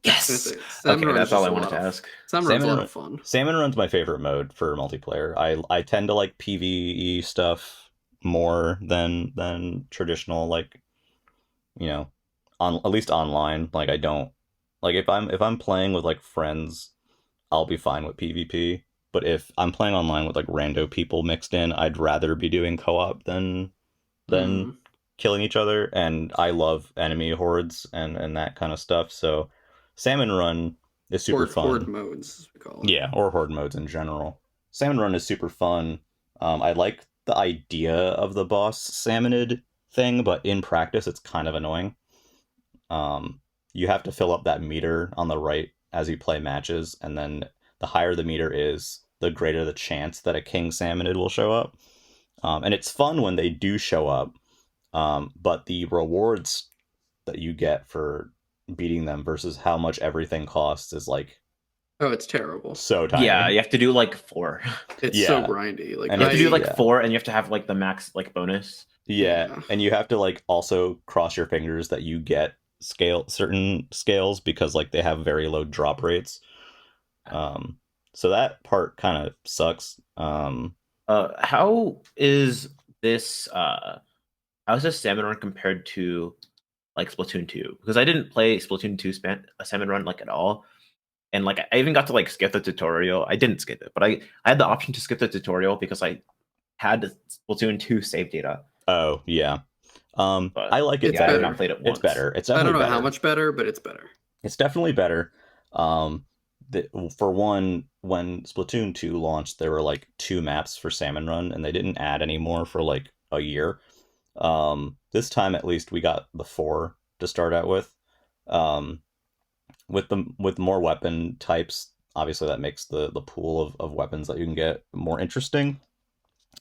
Yes! Okay, that's all I wanted to ask. Salmon Run's a lot of fun. Salmon Run's my favorite mode for multiplayer. I tend to like PvE stuff more than traditional, like, at least online. Like I don't like if I'm playing with like friends, I'll be fine with PvP. But if I'm playing online with like rando people mixed in, I'd rather be doing co-op than killing each other. And I love enemy hordes and that kind of stuff. So Salmon Run is super fun. Horde modes, as we call it. Yeah, or horde modes in general. Salmon Run is super fun. I like the idea of the boss salmonid thing, but in practice, it's kind of annoying. You have to fill up that meter on the right as you play matches, and then the higher the meter is, the greater the chance that a king salmonid will show up. And it's fun when they do show up, but the rewards that you get for beating them versus how much everything costs is like, oh, it's terrible. So tiny. Yeah, you have to do like 4. It's so grindy. Like, and you have to do like 4, and you have to have like the max like bonus. Yeah, and you have to like also cross your fingers that you get certain scales because like they have very low drop rates. So that part kind of sucks. How is this Salmon Run compared to like Splatoon 2? Because I didn't play Splatoon 2 Salmon Run like at all. And like I even got to like skip the tutorial. I didn't skip it, but I had the option to skip the tutorial because I had Splatoon 2 save data. Oh yeah. I like it better. I've not played it once. It's better. It's I definitely don't know better. how much better, but it's better. It's definitely better. For one, when Splatoon 2 launched, there were like 2 maps for Salmon Run, and they didn't add any more for like a year. This time at least we got the 4 to start out with. With more weapon types, obviously that makes the pool of weapons that you can get more interesting.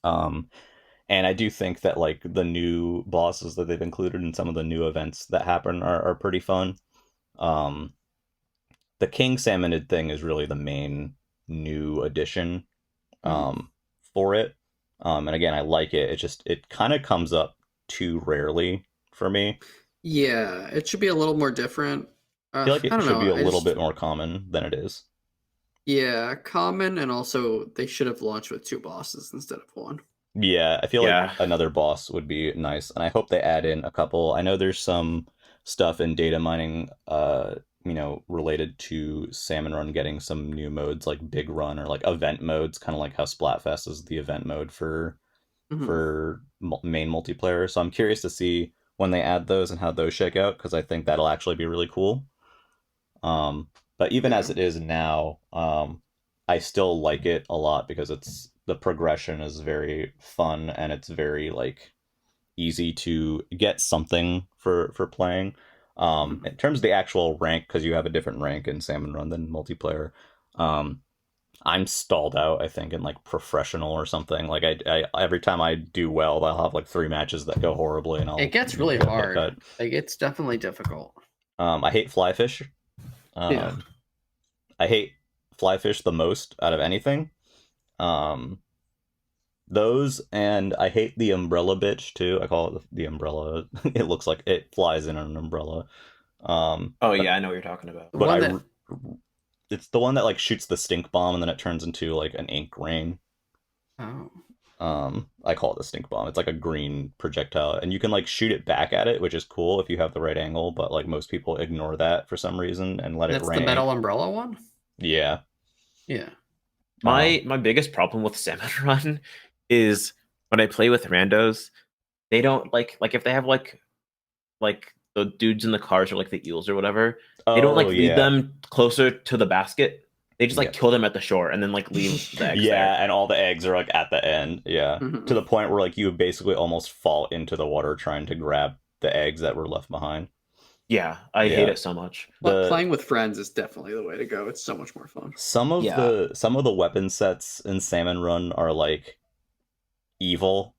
And I do think that like the new bosses that they've included in some of the new events that happen are pretty fun. The King Salmonid thing is really the main new addition for it. And again, I like it. It kind of comes up too rarely for me. Yeah, it should be a little more different. I feel like it should be a little bit more common than it is. Yeah, common, and also they should have launched with 2 bosses instead of 1. Yeah, I feel like another boss would be nice, and I hope they add in a couple. I know there's some stuff in data mining, related to Salmon Run getting some new modes like Big Run or like event modes, kind of like how Splatfest is the event mode for main multiplayer. So I'm curious to see when they add those and how those shake out, because I think that'll actually be really cool. But even as it is now, I still like it a lot because the progression is very fun, and it's very like easy to get something for playing. In terms of the actual rank, because you have a different rank in Salmon Run than multiplayer, I'm stalled out, I think, in like professional or something. Like I every time I do well, I'll have like 3 matches that go horribly, and I'll It gets really hard. Like it's definitely difficult. I hate flyfish. Yeah. I hate flyfish the most out of anything. Those, and I hate the umbrella bitch too. I call it the umbrella. It looks like it flies in an umbrella. Oh yeah, I know what you're talking about. But it's the one that like shoots the stink bomb and then it turns into like an ink rain. Oh. I call it the stink bomb. It's like a green projectile, and you can like shoot it back at it, which is cool if you have the right angle. But like most people ignore that for some reason and let it rain. That's the metal umbrella one. Yeah. Yeah. My biggest problem with Salmon Run is when I play with randos, they don't like if they have like the dudes in the cars or like the eels or whatever, they don't like lead them closer to the basket. They just like kill them at the shore and then like leave the eggs there. And all the eggs are like at the end. Yeah. To the point where like you basically almost fall into the water trying to grab the eggs that were left behind. Yeah, I hate it so much. But playing with friends is definitely the way to go. It's so much more fun. Some of the weapon sets in Salmon Run are like evil.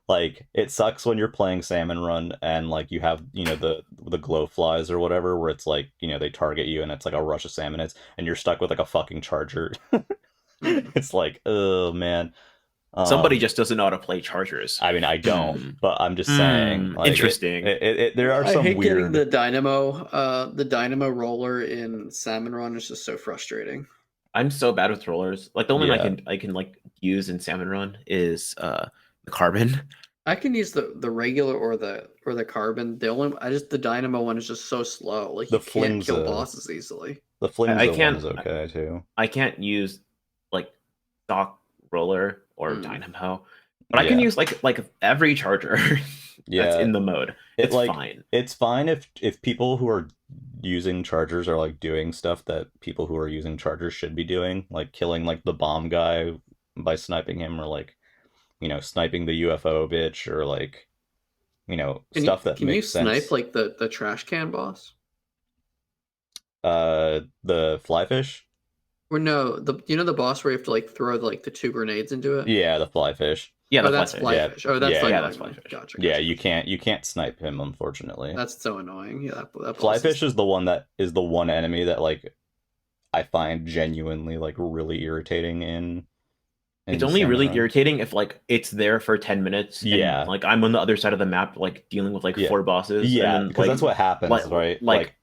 Like it sucks when you're playing Salmon Run and like you have, you know, the glow flies or whatever, where it's like, you know, they target you and it's like a rush of salmonids and you're stuck with like a fucking charger. It's like, oh man. Somebody just doesn't know how to play chargers. I mean, I don't, but I'm just saying. Like, interesting. There are some I hate weird. Getting the dynamo roller in Salmon Run is just so frustrating. I'm so bad with rollers. Like the only one I can like use in Salmon Run is the carbon. I can use the regular or the carbon. The dynamo one is just so slow. Like you can't kill bosses easily. The flimsy one is okay too. I can't use like stock roller or dynamo, but I can use like every charger that's in the mode. It's like fine. It's fine if people who are using chargers are like doing stuff that people who are using chargers should be doing, like killing like the bomb guy by sniping him, or like, you know, sniping the UFO bitch, or like, you know, stuff that makes sense. Can you snipe like the trash can boss? The flyfish? Or no, the boss where you have to like throw like the 2 grenades into it? Yeah, the flyfish. Yeah, that's flyfish. Yeah. Oh, that's that's flyfish. Gotcha. Yeah, you can't snipe him, unfortunately. That's so annoying. Yeah, that flyfish is the one enemy that like I find genuinely like really irritating in it's only really irritating if like it's there for 10 minutes. And, like I'm on the other side of the map, like dealing with like 4 bosses. Yeah, and then, because that's what happens, right? Like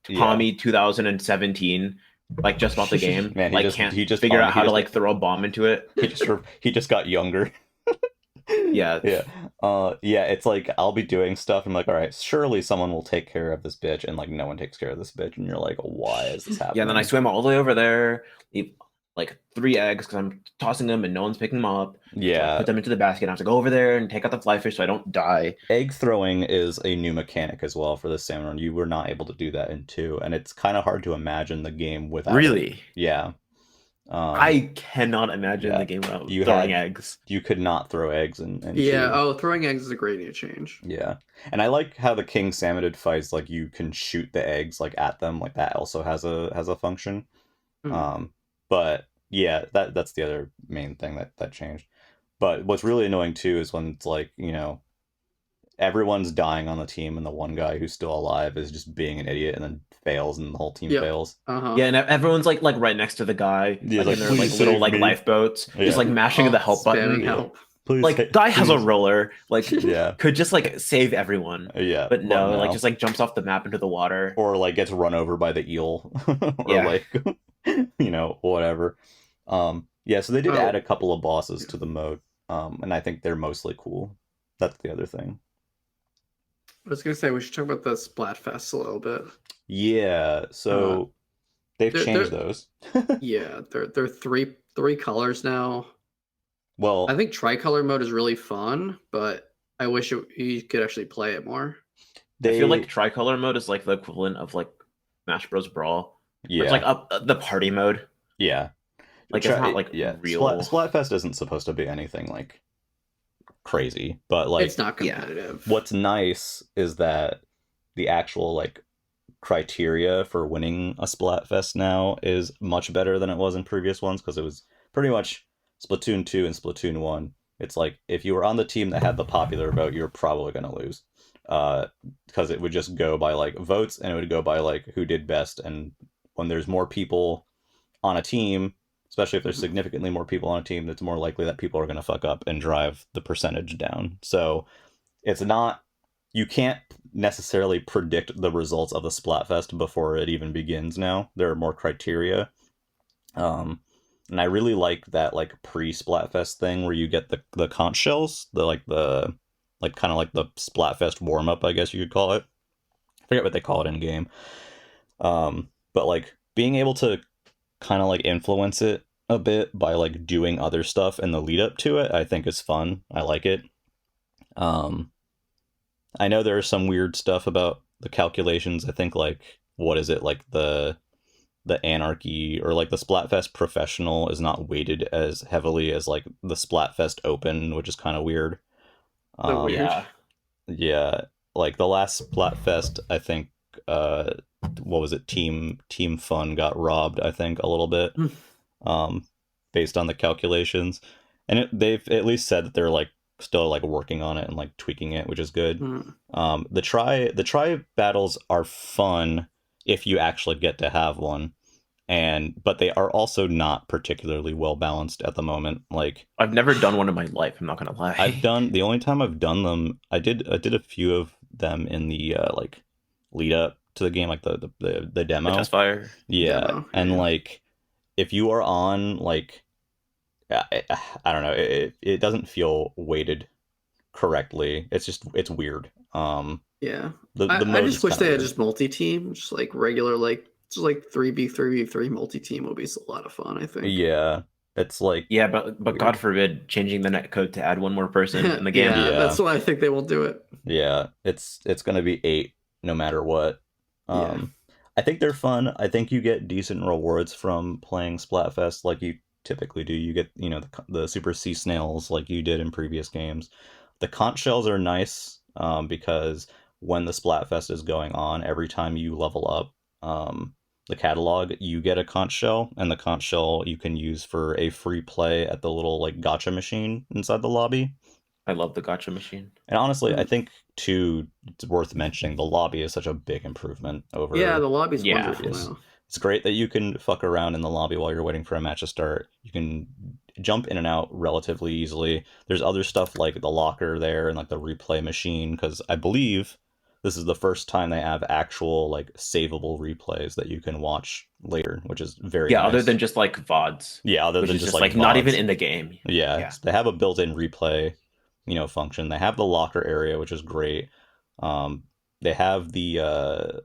Tommy 2017, like just bought the game. Man, he just figure out how to like throw a bomb into it. He just got younger. Yeah. It's like I'll be doing stuff and I'm like, all right, surely someone will take care of this bitch, and like no one takes care of this bitch, and you're like, why is this happening? Yeah, and then I swim all the way over there, leave like 3 eggs because I'm tossing them and no one's picking them up. Yeah. So I put them into the basket. I have to go over there and take out the flyfish so I don't die. Egg throwing is a new mechanic as well for the Salmon Run. You were not able to do that in 2, and it's kind of hard to imagine the game without Really? it. Yeah. I cannot imagine the game without throwing eggs. You could not throw eggs and throwing eggs is a great new change. Yeah. And I like how the King Salmonid fights, like you can shoot the eggs like at them, like that also has a function. But yeah, that's the other main thing that changed. But what's really annoying too is when it's like, you know, everyone's dying on the team and the one guy who's still alive is just being an idiot and then fails and the whole team fails. Yeah, and everyone's like right next to the guy, like in their like little like lifeboats, just like mashing the help button. Help. Please, like guy has a roller, like could just like save everyone. But no, like just like jumps off the map into the water, or like gets run over by the eel, or like you know, whatever. So they did add a couple of bosses to the mode, and I think they're mostly cool. That's the other thing. I was gonna say we should talk about the Splatfest a little bit. Yeah, so they've changed those. Yeah, they're three colors now. Well, I think tricolor mode is really fun, but I wish you could actually play it more. I feel like tricolor mode is like the equivalent of like Smash Bros. Brawl. Yeah, it's like the party mode. Yeah, Like it's not like real. Splatfest isn't supposed to be anything like crazy, but like it's not competitive. What's nice is that the actual like criteria for winning a Splatfest now is much better than it was in previous ones, because it was pretty much Splatoon 2 and Splatoon 1. It's like if you were on the team that had the popular vote, you're probably going to lose. Because it would just go by like votes, and it would go by like who did best. And when there's more people on a team, especially if there's significantly more people on a team, it's more likely that people are going to fuck up and drive the percentage down. So it's not, you can't necessarily predict the results of the Splatfest before it even begins now. There are more criteria. And I really like that like pre-Splatfest thing where you get the conch shells, kind of like the Splatfest warm-up, I guess you could call it. I forget what they call it in game. But like being able to kind of like influence it a bit by like doing other stuff in the lead up to it, I think is fun. I like it. I know there's some weird stuff about the calculations. I think like, what is it, like the Anarchy or like the Splatfest Professional is not weighted as heavily as like the Splatfest Open, which is kind of weird. Yeah, like the last Splatfest, I think what was it, Team Fun got robbed, I think, a little bit, based on the calculations, and they've at least said that they're like still like working on it and like tweaking it, which is good. The try battles are fun if you actually get to have one, but they are also not particularly well balanced at the moment. Like I've never done one in my life, I'm not gonna lie. The only time I've done them, I did a few of them in the like lead up to the game, like the demo, the test fire. Demo. And like if you are on like I don't know, it doesn't feel weighted correctly. It's weird. I just wish they had just multi-team, just like regular, like just like 3v3v3 multi-team would be a lot of fun, I think. Yeah, it's like but God forbid changing the netcode to add one more person in the game. That's why I think they will do it. Yeah, it's gonna be 8 no matter what. I think they're fun. I think you get decent rewards from playing Splatfest, like you typically do. You get, you know, the super sea snails like you did in previous games. The conch shells are nice because when the Splatfest is going on, every time you level up the catalog, you get a conch shell, and the conch shell you can use for a free play at the little like gotcha machine inside the lobby. I love the gotcha machine. And honestly, I think too, it's worth mentioning, the lobby is such a big improvement over. Yeah, the lobby's wonderful now. It's great that you can fuck around in the lobby while you're waiting for a match to start. You can jump in and out relatively easily. There's other stuff like the locker there and like the replay machine, because I believe this is the first time they have actual like savable replays that you can watch later, which is very nice. Other than just like VODs. Yeah, other than just like not even in the game. Yeah. They have a built-in replay, you know, function. They have the locker area, which is great. They have the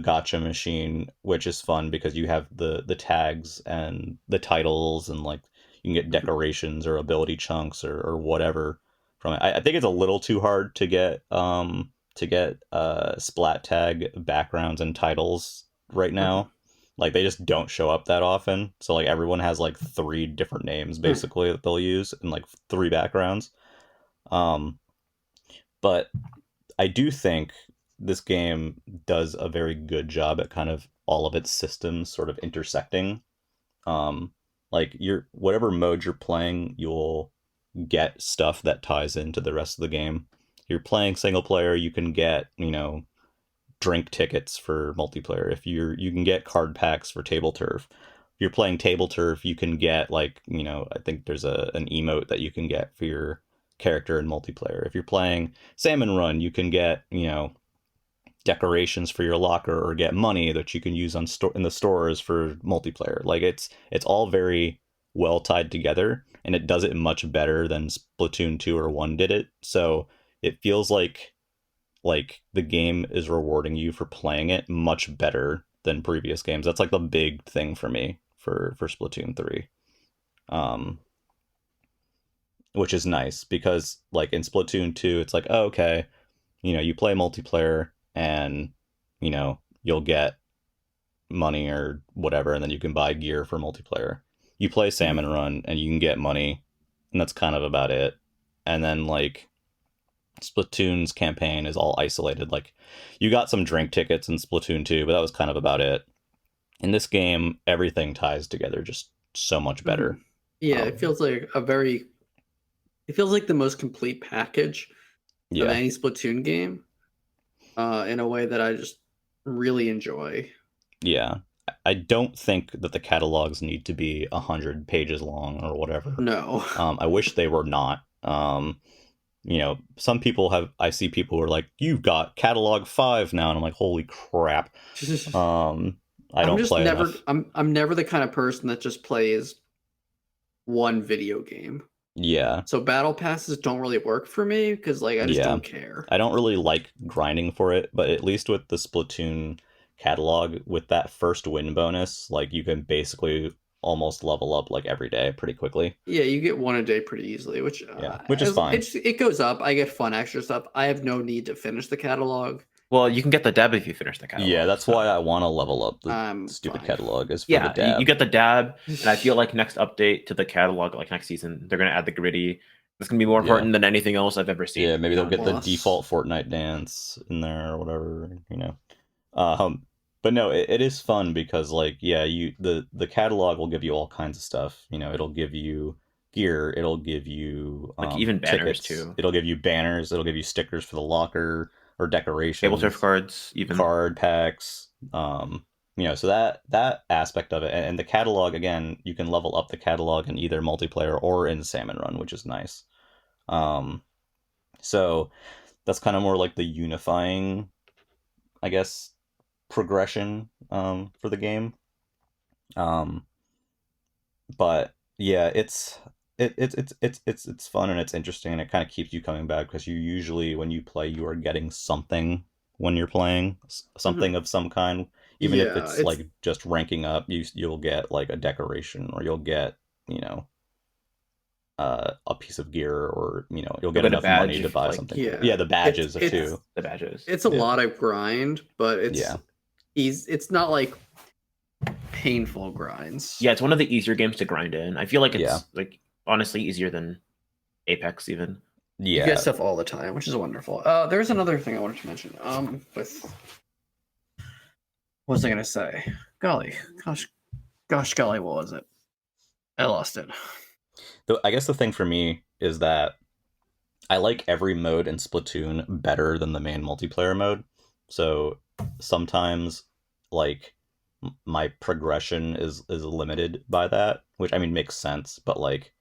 gotcha machine, which is fun because you have the tags and the titles, and like you can get decorations or ability chunks or whatever from it. I think it's a little too hard to get splat tag backgrounds and titles right now. Like they just don't show up that often. So like everyone has like 3 different names basically that they'll use and like 3 backgrounds. But I do think this game does a very good job at kind of all of its systems sort of intersecting. Like whatever mode you're playing, you'll get stuff that ties into the rest of the game. You're playing single player, you can get, you know, drink tickets for multiplayer. If you can get card packs for table turf. If you're playing table turf, you can get like, you know, I think there's an emote that you can get for your character in multiplayer. If you're playing Salmon Run, you can get, you know, decorations for your locker or get money that you can use in the stores for multiplayer. Like it's all very well tied together, and it does it much better than Splatoon 2 or 1 did it. So it feels like the game is rewarding you for playing it much better than previous games. That's like the big thing for me for Splatoon 3. Which is nice because like in Splatoon 2, it's like, oh, okay, you know, you play multiplayer and, you know, you'll get money or whatever, and then you can buy gear for multiplayer. you play Salmon Run and you can get money, and that's kind of about it. And then like Splatoon's campaign is all isolated. Like you got some drink tickets in Splatoon 2, but that was kind of about it. In this game, everything ties together just so much better. Yeah, it feels like the most complete package of any Splatoon game, in a way that I just really enjoy. Yeah. I don't think that the catalogs need to be 100 pages long or whatever. No. I wish they were not. You know, some people I see people who are like, you've got catalog 5 now, and I'm like, holy crap. I don't play enough. I'm never the kind of person that just plays one video game. Yeah. So battle passes don't really work for me because like I just don't care. I don't really like grinding for it, but at least with the Splatoon catalog, with that first win bonus, like you can basically almost level up like every day pretty quickly. Yeah, you get one a day pretty easily, which is fine. It goes up. I get fun extra stuff. I have no need to finish the catalog. Well, you can get the dab if you finish the catalog. Yeah, that's why I want to level up the stupid catalog. Is for the dab. You get the dab, and I feel like next update to the catalog, like next season, they're gonna add the gritty. It's gonna be more important than anything else I've ever seen. Yeah, maybe they'll get the default Fortnite dance in there or whatever, you know. But no, it is fun because like the catalog will give you all kinds of stuff. You know, it'll give you gear, it'll give you like even banners tickets. too. It'll give you banners, it'll give you stickers for the locker or decorations, table turf cards, even card packs. You know, so that aspect of it, and the catalog again, you can level up the catalog in either multiplayer or in Salmon Run, which is nice. So that's kind of more like the unifying, I guess, progression for the game. But yeah, it's fun and it's interesting, and it kind of keeps you coming back because you usually, when you play, you are getting something when you're playing, something of some kind. Even if it's like just ranking up, you'll get like a decoration, or you'll get, you know, a piece of gear, or you know, you'll get enough money to buy something. Yeah, the badges too. The badges. It's a lot of grind, but it's not like painful grinds. Yeah, it's one of the easier games to grind in. I feel like it's like honestly easier than Apex even. Yeah, you get stuff all the time, which is wonderful. There's another thing I wanted to mention. What was I gonna say? Golly, golly, what was it? I lost it. I guess the thing for me is that I like every mode in Splatoon better than the main multiplayer mode. So sometimes, like, my progression is limited by that, which I mean makes sense, but like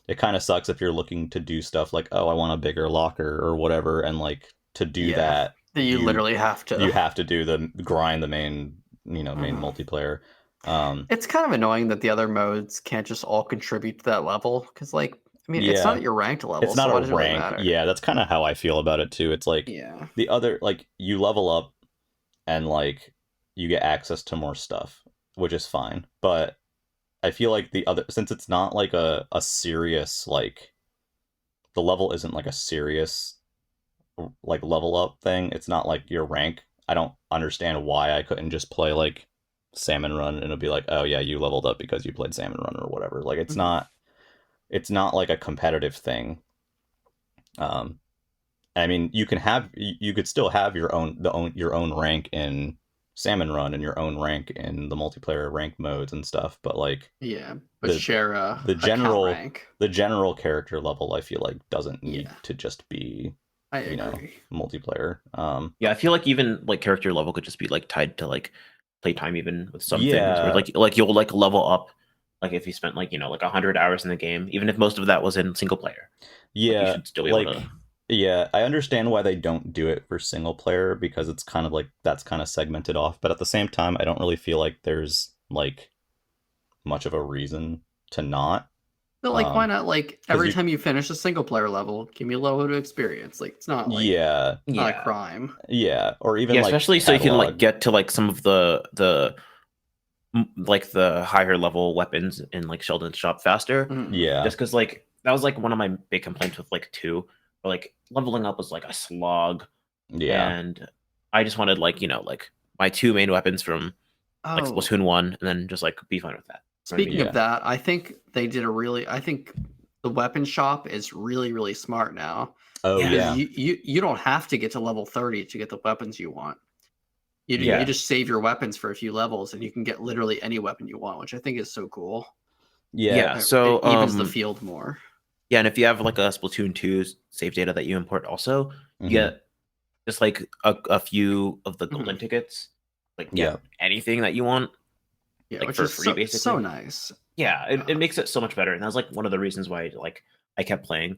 it kind of sucks if you're looking to do stuff like, oh, I want a bigger locker or whatever, and like to do that you literally have to do the grind, the main multiplayer. It's kind of annoying that the other modes can't just all contribute to that level, because like I mean it's not your ranked level, it's not a rank. Yeah, that's kind of how I feel about it too. It's like the other, like, you level up and like you get access to more stuff, which is fine. But I feel like the other, since it's not like a serious, like, the level isn't like a serious like level up thing. It's not like your rank. I don't understand why I couldn't just play like Salmon Run and it'll be like, oh yeah, you leveled up because you played Salmon Run or whatever. Like it's not like a competitive thing. I mean, you could still have your own rank in Salmon Run and your own rank in the multiplayer rank modes and stuff, but like share the general character level, I feel like doesn't need to just be multiplayer. I feel like even like character level could just be like tied to like playtime, even with some things where like you'll like level up like if you spent like 100 hours in the game, even if most of that was in single player. Yeah, you should still be able to... Yeah, I understand why they don't do it for single player, because it's kind of like that's kind of segmented off. But at the same time, I don't really feel like there's like much of a reason to not. But like, why not? Like every time you finish a single player level, give me a little bit of experience. Like it's not like not a crime. Yeah, or even like especially so you can like get to like some of the like the higher level weapons in like Sheldon's shop faster. Yeah, just because like that was like one of my big complaints with like 2. Like leveling up was like a slog. Yeah, and I just wanted like like my 2 main weapons from like Splatoon 1, and then just like be fine with that. Speaking of that, I think they did I think the weapon shop is really, really smart now. Oh yeah. You don't have to get to level 30 to get the weapons you want. You just save your weapons for a few levels and you can get literally any weapon you want, which I think is so cool. Yeah. So it evens the field more. Yeah, and if you have like a Splatoon 2 save data that you import also, you get just like a few of the golden tickets. Like anything that you want. Yeah, like which for is free, basically. So nice. Yeah, it makes it so much better. And that's like one of the reasons why like I kept playing.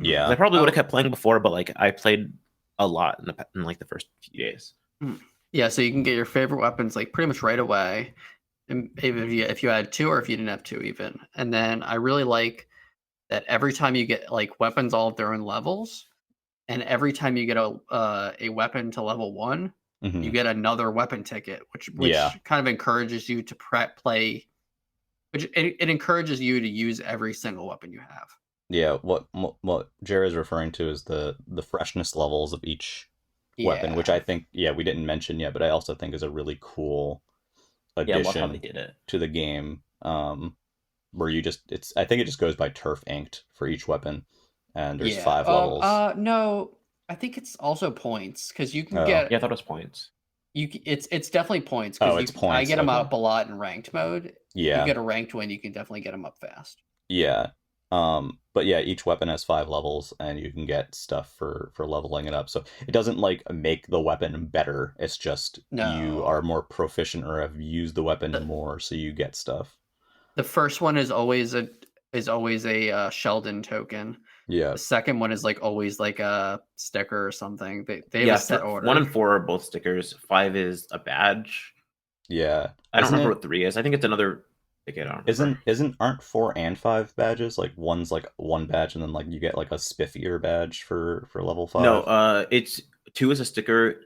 Yeah. I probably would have kept playing before, but like I played a lot in like the first few days. Yeah, so you can get your favorite weapons like pretty much right away. And if you had 2 or if you didn't have 2 even. And then I really like that every time you get like weapons all of their own levels, and every time you get a weapon to level 1, you get another weapon ticket, which kind of encourages you to play. Which it encourages you to use every single weapon you have. Yeah, what Jared is referring to is the freshness levels of each weapon, which I think we didn't mention yet, but I also think is a really cool addition to the game. Where you I think it just goes by turf inked for each weapon, and there's 5 levels. No, I think it's also points because you can get. Yeah, I thought it was points. It's definitely points. It's points. I get them up a lot in ranked mode. Yeah, you get a ranked win, you can definitely get them up fast. Yeah, but yeah, each weapon has 5 levels, and you can get stuff for leveling it up. So it doesn't like make the weapon better. It's just you are more proficient or have used the weapon more, so you get stuff. The first one is always a Sheldon token. Yeah. The second one is like always like a sticker or something. They have a set order. 1 and 4 are both stickers. 5 is a badge. Yeah. I don't remember what 3 is. I think it's another ticket. Aren't 4 and 5 badges? Like one's like 1 badge and then like you get like a spiffier badge for level 5. No, it's 2 is a sticker,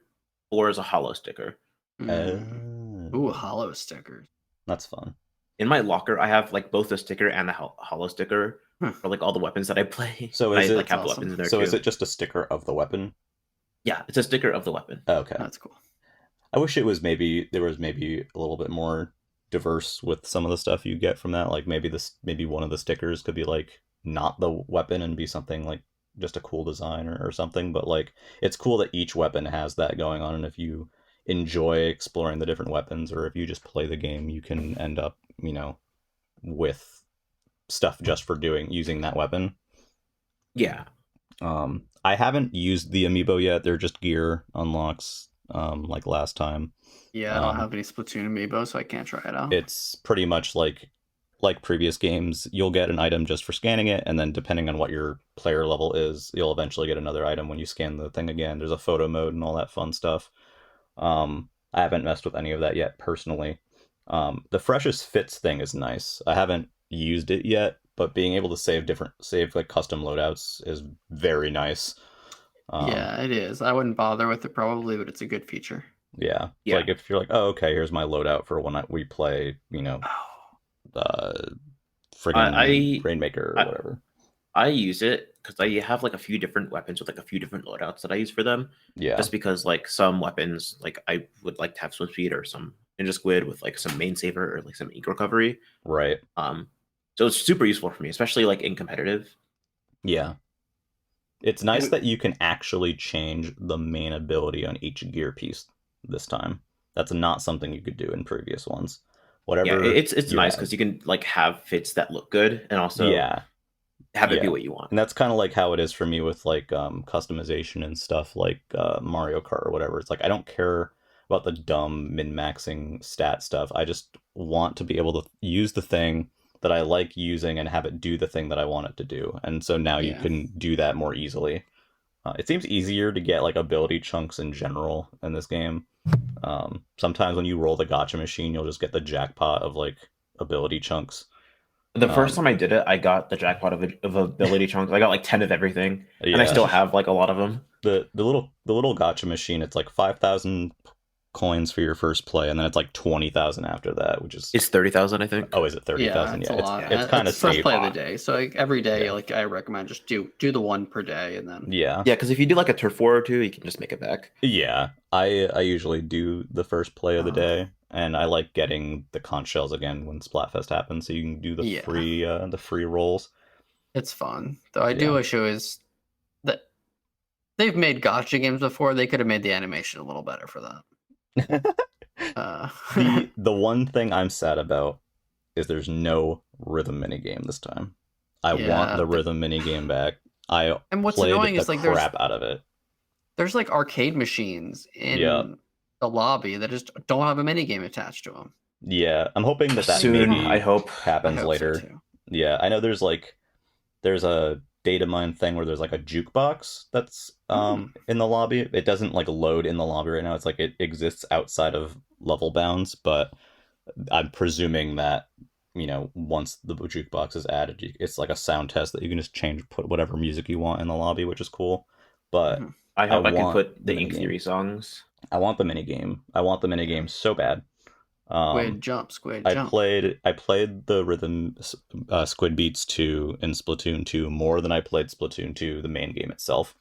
4 is a hollow sticker. Ooh, hollow stickers. That's fun. In my locker, I have like both a sticker and a hollow sticker for like all the weapons that I play. So is I have the weapons in there too. Is it just a sticker of the weapon? Yeah, it's a sticker of the weapon. Okay, that's cool. I wish there was maybe a little bit more diverse with some of the stuff you get from that. Like maybe one of the stickers could be like not the weapon and be something like just a cool design or something. But like it's cool that each weapon has that going on, and if you enjoy exploring the different weapons, or if you just play the game, you can end up with stuff just for using that weapon. Yeah. I haven't used the amiibo yet. They're just gear unlocks like last time. Yeah, I don't have any Splatoon amiibo, so I can't try it out. It's pretty much like previous games. You'll get an item just for scanning it, and then depending on what your player level is, you'll eventually get another item when you scan the thing again. There's a photo mode and all that fun stuff. I haven't messed with any of that yet personally. The freshest fits thing is nice. I haven't used it yet, but being able to save like custom loadouts is very nice. Yeah, it is. I wouldn't bother with it probably, but it's a good feature. Yeah. Like if you're like, oh, okay, here's my loadout for when we play, friggin' Rainmaker or whatever. I use it because I have like a few different weapons with like a few different loadouts that I use for them. Yeah. Just because like some weapons, like I would like to have swim speed or some Ninja Squid with like some main saver or like some ink recovery. Right. So it's super useful for me, especially like in competitive. Yeah. It's nice that you can actually change the main ability on each gear piece this time. That's not something you could do in previous ones. Whatever. Yeah, it's nice because you can like have fits that look good and also have it be what you want. And that's kind of like how it is for me with like customization and stuff like Mario Kart or whatever. It's like I don't care about the dumb min-maxing stat stuff. I just want to be able to use the thing that I like using and have it do the thing that I want it to do. And so now you can do that more easily. It seems easier to get like ability chunks in general in this game. Sometimes when you roll the gacha machine, you'll just get the jackpot of like ability chunks. The first time I did it, I got the jackpot of ability chunks. I got like 10 of everything, and I still have like a lot of them. The little gacha machine, it's like 5,000 coins for your first play, and then it's like 20,000 after that, which is it's 30,000, I think. Oh, is it 30,000? Yeah, Yeah, it's a lot. it's kind of first safe. play of the day. So like every day, like I recommend just do the one per day, and then yeah, because if you do like a turf war or two, you can just make it back. Yeah, I usually do the first play of the day, and I like getting the conch shells again when Splatfest happens, so you can do the free rolls. It's fun. Though I do wish it was that they've made gotcha games before. They could have made the animation a little better for that. The one thing I'm sad about is there's no rhythm minigame this time. I want the rhythm minigame back. And what's played annoying the is like crap out of it. There's like arcade machines in the lobby that just don't have a minigame attached to them. Yeah, I'm hoping that soon. maybe I hope happens later. So yeah, I know there's a data mine thing where there's like a jukebox that's in the lobby. It doesn't like load in the lobby right now. It's like it exists outside of level bounds, but I'm presuming that once the jukebox is added, it's like a sound test that you can just put whatever music you want in the lobby, which is cool. But I hope I can put the Ink Theory songs. I want the minigame. I want the minigame so bad. Squid jump. I played the rhythm Squid Beats 2 in Splatoon 2 more than I played Splatoon 2, the main game itself.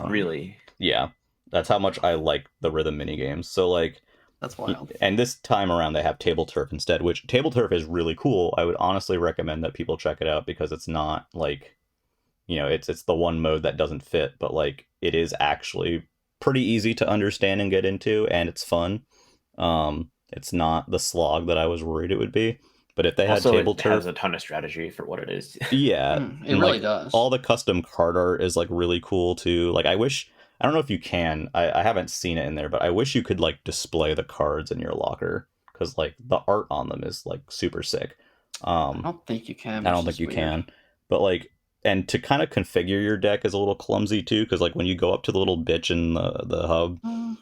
Really? Yeah. That's how much I like the rhythm minigames. So like that's wild. And this time around they have table turf instead, which table turf is really cool. I would honestly recommend that people check it out because it's not like it's the one mode that doesn't fit, but like it is actually pretty easy to understand and get into, and it's fun. It's not the slog that I was worried it would be. But if they had table turf, it has a ton of strategy for what it is. Yeah, it really does. All the custom card art is like really cool too. Like I don't know if you can. I haven't seen it in there, but I wish you could like display the cards in your locker because like the art on them is like super sick. I don't think you can. I don't think you can. But like, and to kind of configure your deck is a little clumsy too, because like when you go up to the little bitch in the hub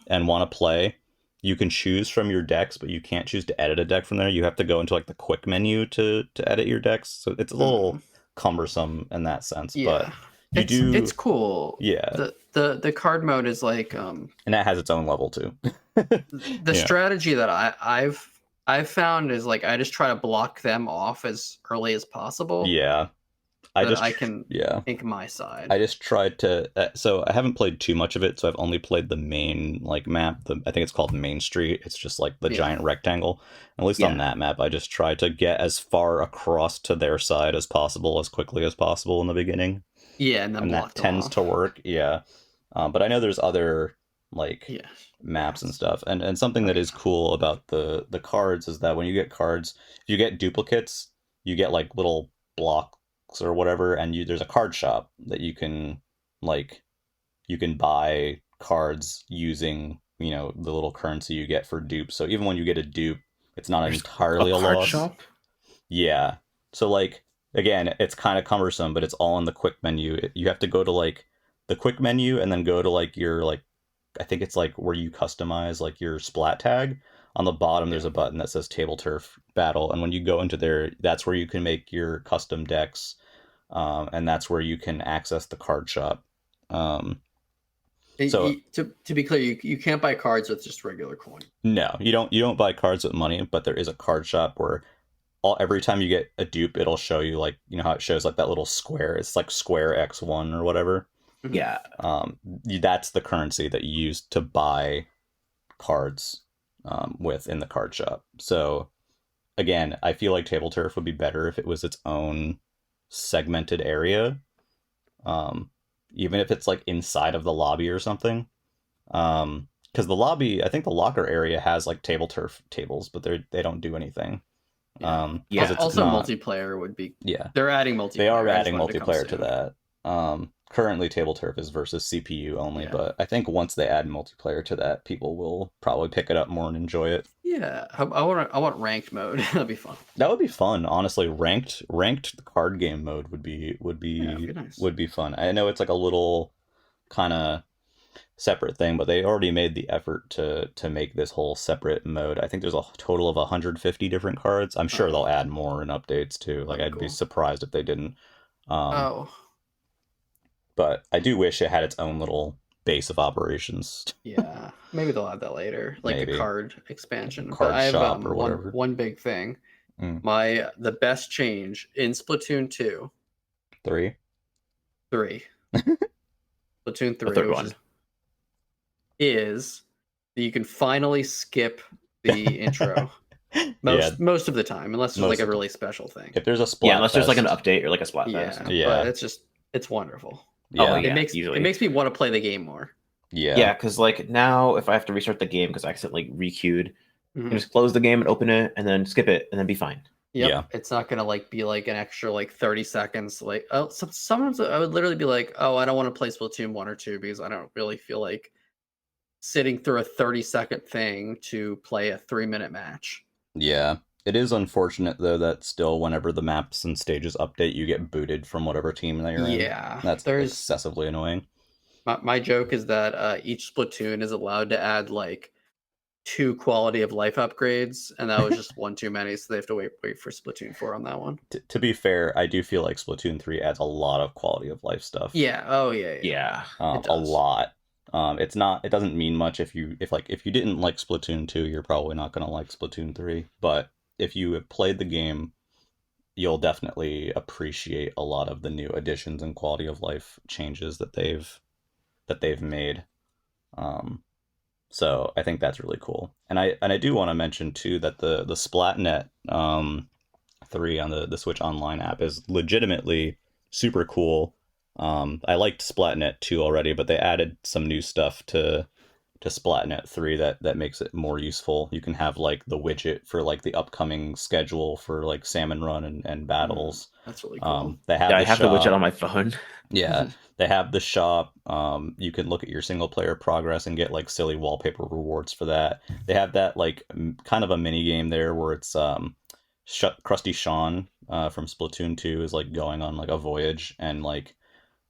and want to play, you can choose from your decks, but you can't choose to edit a deck from there. You have to go into like the quick menu to edit your decks. So it's a little cumbersome in that sense. Yeah. But it's cool. Yeah. The card mode is like and that has its own level too. The strategy that I've found is like I just try to block them off as early as possible. Yeah. I can think my side. I just tried to so I haven't played too much of it, so I've only played the main like map. I think it's called Main Street. It's just like the giant rectangle. At least on that map, I just tried to get as far across to their side as possible, as quickly as possible in the beginning. Yeah, and that tends to work. Yeah, but I know there's other like maps and stuff, and something that is cool about the cards is that when you get cards, if you get duplicates, you get like little blocks or whatever, and there's a card shop that you can buy cards using the little currency you get for dupes. So even when you get a dupe, it's not entirely a loss. Shop? Yeah. So like again, it's kind of cumbersome, but it's all in the quick menu. You have to go to like the quick menu and then go to like your like I think it's like where you customize like your splat tag. On the bottom, there's a button that says Table Turf Battle, and when you go into there, that's where you can make your custom decks, and that's where you can access the card shop. So to be clear, you can't buy cards with just regular coin. No, you don't buy cards with money, but there is a card shop where every time you get a dupe, it'll show you like how it shows like that little square. It's like square X1 or whatever. Yeah. That's the currency that you use to buy cards with in the card shop. So again, I feel like Table Turf would be better if it was its own segmented area, even if it's like inside of the lobby or something, because the lobby, I think the locker area has like Table Turf tables, but they don't do anything. Also multiplayer would be they're adding multiplayer. They are adding multiplayer to that. Currently Table Turf is versus CPU only, but I think once they add multiplayer to that, people will probably pick it up more and enjoy it. Yeah, I want ranked mode. That'd be fun. That would be fun, honestly. Ranked card game mode would be nice. Would be fun. I know it's like a little kind of separate thing, but they already made the effort to make this whole separate mode. I think there's a total of 150 different cards. I'm sure they'll add more in updates too. Like I'd be surprised if they didn't. But I do wish it had its own little base of operations. Yeah, maybe they'll have that later, like Maybe. a card expansion. Card but I have shop or whatever. one big thing. The best change in Splatoon 2. 3. Splatoon 3, the third one is that you can finally skip the intro. Most of the time, unless there's like a really special thing. If there's a Splat unless there's like an update or like a Splat Fest. But it's wonderful. Yeah. It makes me want to play the game more. Yeah, because like now if I have to restart the game because I accidentally requeued, you can just close the game and open it and then skip it and then be fine. Yeah, it's not gonna like be like an extra like 30 seconds. Like, sometimes I would literally be like, oh, I don't want to play Splatoon 1 or 2 because I don't really feel like sitting through a 30-second thing to play a 3-minute match. Yeah, it is unfortunate though that still whenever the maps and stages update, you get booted from whatever team that you're in. Yeah, that's excessively annoying. My joke is that each Splatoon is allowed to add like 2 quality of life upgrades, and that was just one too many, so they have to wait for Splatoon 4 on that one. To be fair, I do feel like Splatoon 3 adds a lot of quality of life stuff. Yeah. Oh yeah. A lot. It doesn't mean much if you didn't like Splatoon 2, you're probably not going to like Splatoon 3, but if you have played the game, you'll definitely appreciate a lot of the new additions and quality of life changes that they've made. So I think that's really cool. And I do want to mention too that the Splatnet 3 on the Switch Online app is legitimately super cool. I liked Splatnet 2 already, but they added some new stuff to Splatnet 3 that makes it more useful. You can have like the widget for like the upcoming schedule for like Salmon Run and battles. That's really cool. I have the widget on my phone. Yeah, they have the shop. You can look at your single player progress and get like silly wallpaper rewards for that. They have that like kind of a mini game there where it's Crusty Sean from Splatoon 2 is like going on like a voyage, and like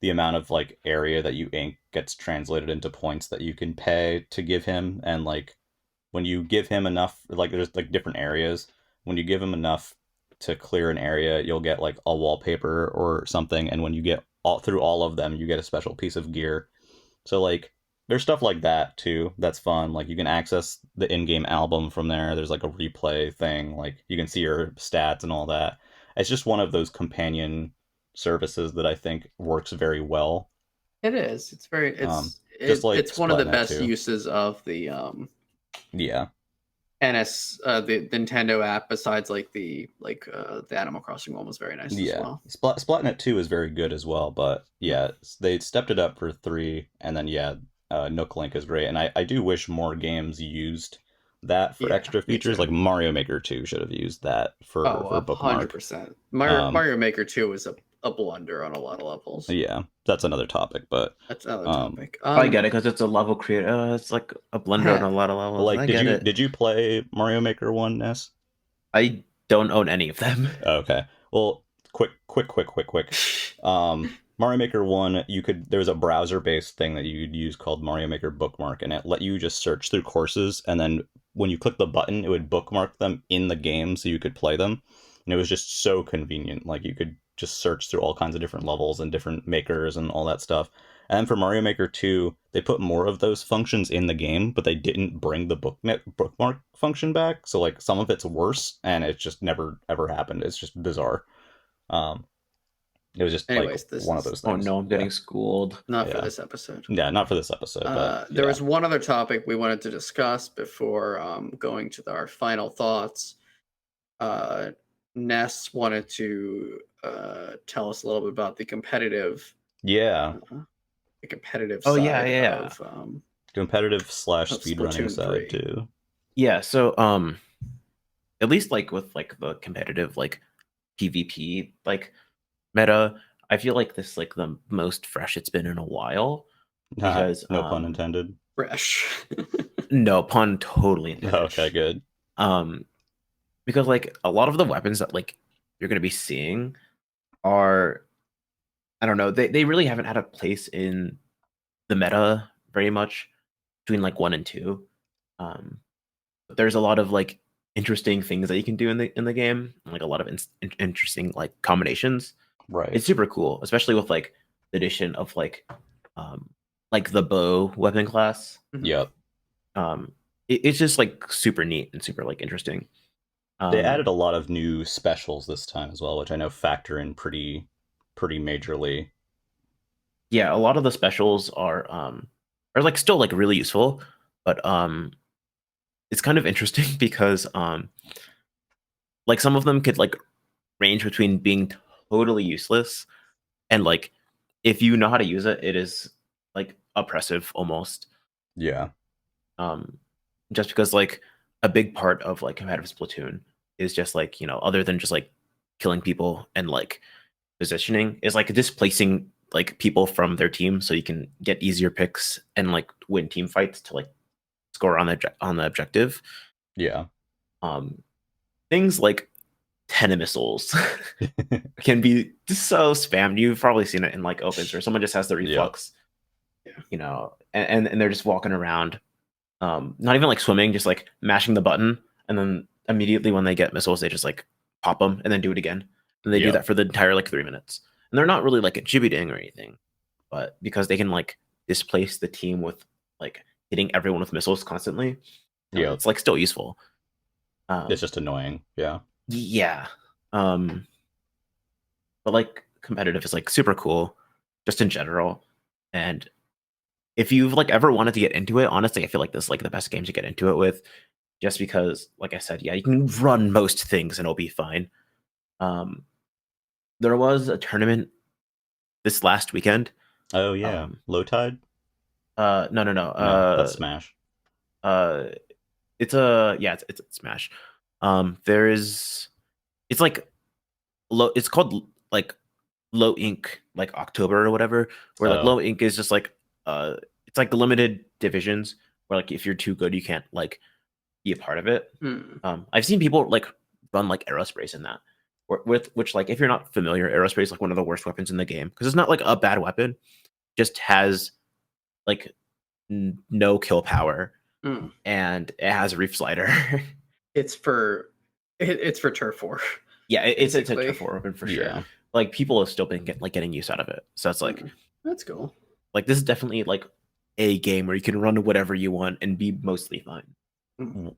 the amount of like area that you ink gets translated into points that you can pay to give him. And like when you give him enough, like there's like different areas, when you give him enough to clear an area, you'll get like a wallpaper or something, and when you get through all of them, you get a special piece of gear. So like there's stuff like that too that's fun. Like you can access the in-game album from there. There's like a replay thing, like you can see your stats and all that. It's just one of those companion services that I think works very well. It is. It's very. It's like it's one of the best 2. uses of the the Nintendo app, besides like the Animal Crossing one was very nice as well. Splatnet 2 is very good as well, but yeah, they stepped it up for 3, and then Nook Link is great, and I do wish more games used that for extra features. Like Mario Maker 2 should have used that for bookmark. 100%. Mario Maker 2 was a blunder on a lot of levels. Yeah, that's another topic, but that's another topic. I get it because it's a level creator. It's like a blunder on a lot of levels. Like, did you play Mario Maker 1, Ness? I don't own any of them. Okay, well, quick. Mario Maker 1, there was a browser-based thing that you'd use called Mario Maker Bookmark, and it let you just search through courses, and then when you click the button, it would bookmark them in the game so you could play them. And it was just so convenient. Like, you could just search through all kinds of different levels and different makers and all that stuff. And then for Mario Maker 2, they put more of those functions in the game, but they didn't bring the bookmark function back. So, like, some of it's worse, and it just never, ever happened. It's just bizarre. It was just one of those things. Oh no, I'm getting schooled. Not for this episode. Yeah, not for this episode. But there was one other topic we wanted to discuss before going to our final thoughts. Ness wanted to tell us a little bit about the competitive. Yeah. The competitive. Oh side of, competitive / speedrunning side too. Yeah. So at least like with like the competitive like PvP like meta, I feel like this is like the most fresh it's been in a while. Because no pun intended. Fresh. No pun totally intended. Okay, good. Because like a lot of the weapons that like you're gonna be seeing are, I don't know, they really haven't had a place in the meta very much between like 1 and 2. But there's a lot of like interesting things that you can do in the game, like a lot of interesting like combinations. Right. It's super cool, especially with like the addition of like like the bow weapon class. Yep. It's just like super neat and super like interesting. They added a lot of new specials this time as well, which I know factor in pretty majorly. Yeah, a lot of the specials are like still like really useful, but it's kind of interesting because like some of them could like range between being totally useless and like if you know how to use it, it is like oppressive almost. Yeah. Just because like a big part of like competitive Splatoon is just like, you know, other than just like killing people and like positioning is like displacing like people from their team so you can get easier picks and like win team fights to like score on the objective. Yeah. Things like 10 missiles can be so spammed. You've probably seen it in like opens where someone just has the reflux, you know, and they're just walking around, not even like swimming, just like mashing the button, and then immediately when they get missiles, they just like pop them and then do it again, and they do that for the entire like 3 minutes, and they're not really like contributing or anything, but because they can like displace the team with like hitting everyone with missiles constantly, it's like still useful. It's just annoying. Yeah. But like competitive is like super cool just in general. And if you've like ever wanted to get into it, honestly, I feel like this is like the best game to get into it with, just because, like I said, yeah, you can run most things and it'll be fine. There was a tournament this last weekend. Oh yeah. Low Tide? No. No, that's Smash. It's Smash. It's like low. It's called like Low Ink, like October or whatever. Where like Low Ink is just like it's like the limited divisions where like if you're too good, you can't like be a part of it. I've seen people like run like aerospace in that, with which like if you're not familiar, aerospace is like one of the worst weapons in the game because it's not like a bad weapon, just has like no kill power. And it has a reef slider. It's for turf war. Yeah, it's a turf war weapon for sure. Like people have still been getting use out of it, so it's like that's cool. Like this is definitely like a game where you can run whatever you want and be mostly fine.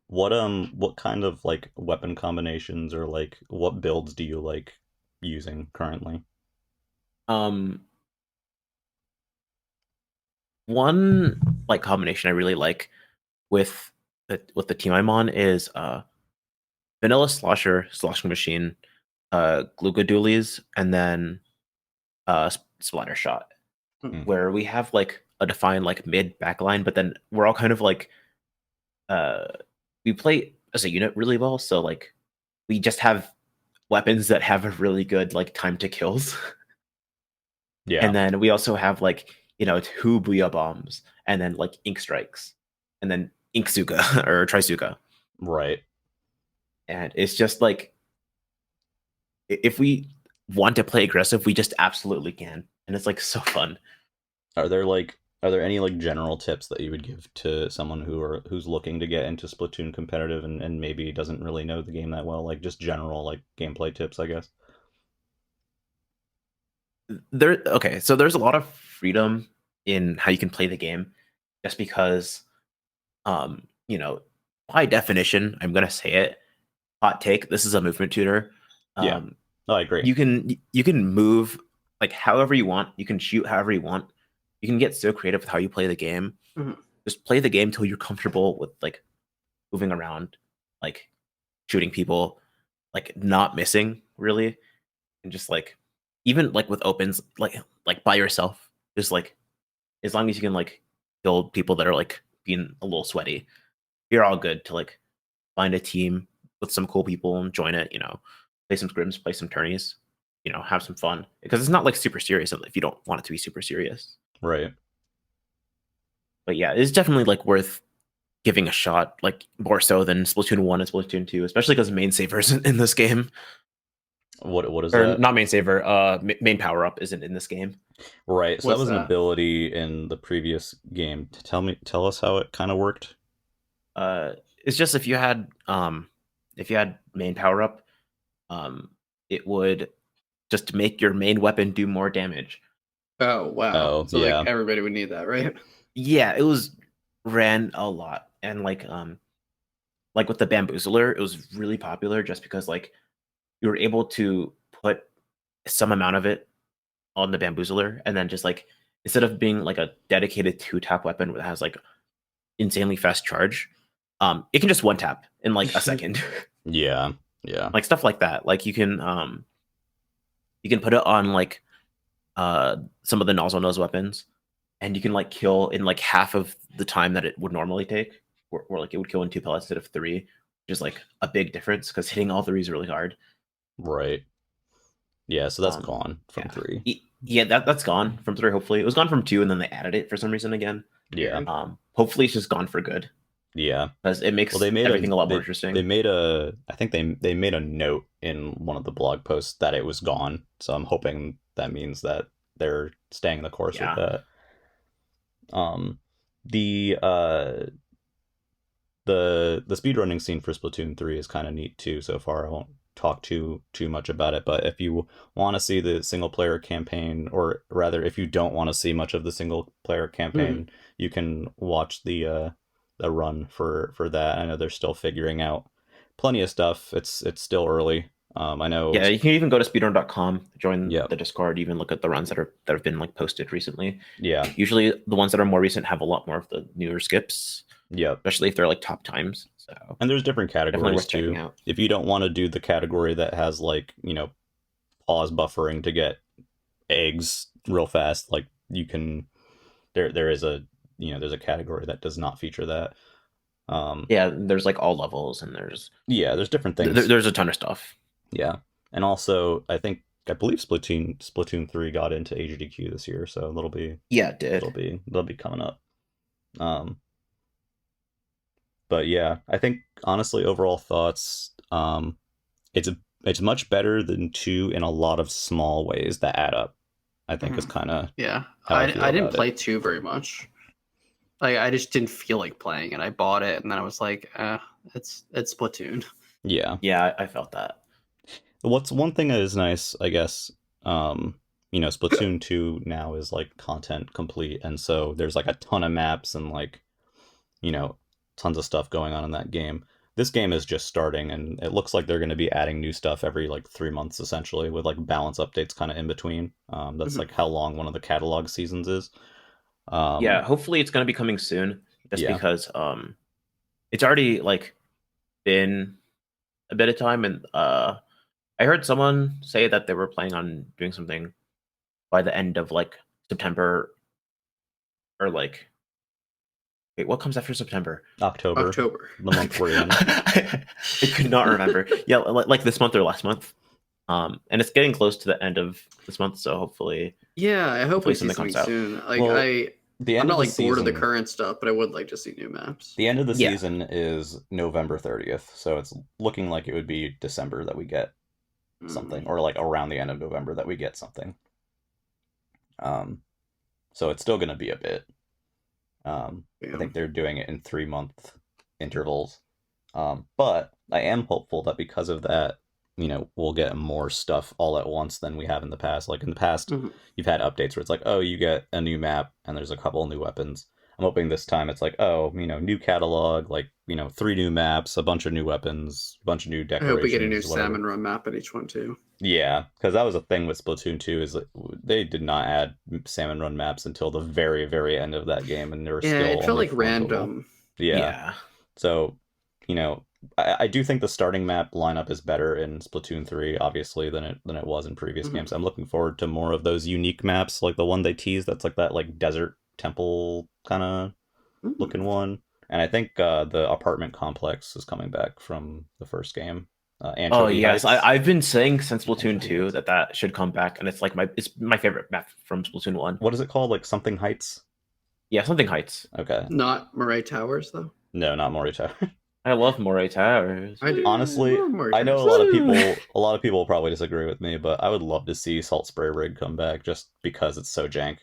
What kind of like weapon combinations or like what builds do you like using currently? One like combination I really like with the team I'm on is vanilla slosher, sloshing machine, glugadoolies, and then splatter shot, where we have like a defined like mid backline, but then we're all kind of like we play as a unit really well, so like we just have weapons that have a really good like time to kills. And then we also have like, you know, 2 Booyah bombs and then like ink strikes and then ink Suga or Trisuga. Right. And it's just like if we want to play aggressive, we just absolutely can. And it's like so fun. Are there any like general tips that you would give to someone who's looking to get into Splatoon competitive and maybe doesn't really know the game that well? Like just general like gameplay tips, I guess. So there's a lot of freedom in how you can play the game, just because you know, by definition, I'm gonna say it, hot take, this is a movement tutor. I agree. You can move like however you want, you can shoot however you want, you can get so creative with how you play the game. Just play the game till you're comfortable with like moving around, like shooting people, like not missing really, and just like even like with opens, like by yourself, just like as long as you can like kill people that are like being a little sweaty, you're all good to like find a team with some cool people and join it, you know, play some scrims, play some tourneys, you know, have some fun, because it's not like super serious if you don't want it to be super serious. Right. But yeah, it's definitely like worth giving a shot, like more so than Splatoon 1 and Splatoon 2, especially because main savers in this game. What is or that? Not main saver, main power up isn't in this game. Right. So that was an ability in the previous game. Tell us how it kind of worked. It's just if you had main power up, it would just make your main weapon do more damage. Oh wow! Oh, So yeah. like everybody would need that, right? Yeah, it was ran a lot, and like with the bamboozler, it was really popular just because like you were able to put some amount of it on the bamboozler, and then just like instead of being like a dedicated 2-tap weapon that has like insanely fast charge, it can just 1-tap in like a second. Yeah. Yeah. Like stuff like that. Like you can put it on like some of the nozzle nose weapons, and you can like kill in like half of the time that it would normally take, or like it would kill in 2 pellets instead of 3, which is like a big difference because hitting all 3 is really hard. Right. Yeah, so that's Um, gone from yeah. 3. Yeah, that's gone from 3. Hopefully, it was gone from 2, and then they added it for some reason again. Yeah. Hopefully, it's just gone for good. Yeah, because it makes well, they made everything a lot more interesting. They made I think they made a note in one of the blog posts that it was gone. So I'm hoping that means that they're staying the course with that. The the speedrunning scene for Splatoon 3 is kind of neat too so far. I won't talk too much about it, but if you want to see the single player campaign, or rather if you don't want to see much of the single player campaign, you can watch the run for that. I know they're still figuring out plenty of stuff. It's still early. I know. Yeah, you can even go to speedrun.com, join Yep. the Discord, even look at the runs that have been like posted recently. Yeah. Usually the ones that are more recent have a lot more of the newer skips. Yep. Especially if they're like top times. So and there's different categories too. Out. If you don't want to do the category that has like, pause buffering to get eggs real fast, like you can there is a there's a category that does not feature that. Yeah, there's like all levels, and there's different things. There's a ton of stuff. Yeah, and also I believe Splatoon 3 got into HDQ this year, so it'll be it did. They'll be coming up. But yeah, I think honestly, overall thoughts, it's much better than 2 in a lot of small ways that add up. I think is kind of I didn't play 2 very much. Like I just didn't feel like playing it. I bought it and then I was like, it's Splatoon. Yeah, I felt that. What's one thing that is nice, I guess, Splatoon 2 now is like content complete, and so there's like a ton of maps and like, tons of stuff going on in that game. This game is just starting, and it looks like they're going to be adding new stuff every like 3 months, essentially, with like balance updates kind of in between. That's like how long one of the catalog seasons is. Yeah, hopefully it's going to be coming soon, just because it's already like been a bit of time, and I heard someone say that they were planning on doing something by the end of like September, or like, wait, what comes after September? October. The month we're in. I could not remember. Yeah, like this month or last month. And it's getting close to the end of this month, so hopefully. Yeah, I hope we see something soon. Like I'm not like bored of the current stuff, but I would like to see new maps. The end of the season is November 30th, so it's looking like it would be December that we get something, or like around the end of November that we get something. So it's still going to be a bit. I think they're doing it in 3-month intervals. But I am hopeful that because of that, we'll get more stuff all at once than we have in the past. Like in the past, you've had updates where it's like, oh, you get a new map and there's a couple new weapons. I'm hoping this time it's like, oh, new catalog, like, 3 new maps, a bunch of new weapons, a bunch of new decorations. I hope we get a new salmon run map at each one too. Yeah, because that was a thing with Splatoon 2 is that they did not add salmon run maps until the very, very end of that game, and they were still it felt like random. Yeah. So, I do think the starting map lineup is better in Splatoon 3, obviously, than it was in previous games. I'm looking forward to more of those unique maps, like the one they teased that's like that like desert temple kind of looking one. And I think the apartment complex is coming back from the first game. Yes, I've been saying since Splatoon 2 that should come back, and it's like my favorite map from Splatoon 1. What is it called? Like something Heights? Yeah, something Heights. Okay. Not Moray Towers though? No, not Moray Towers. I love Moray Towers. Honestly, I know a lot of people will probably disagree with me, but I would love to see Salt Spray Rig come back just because it's so jank.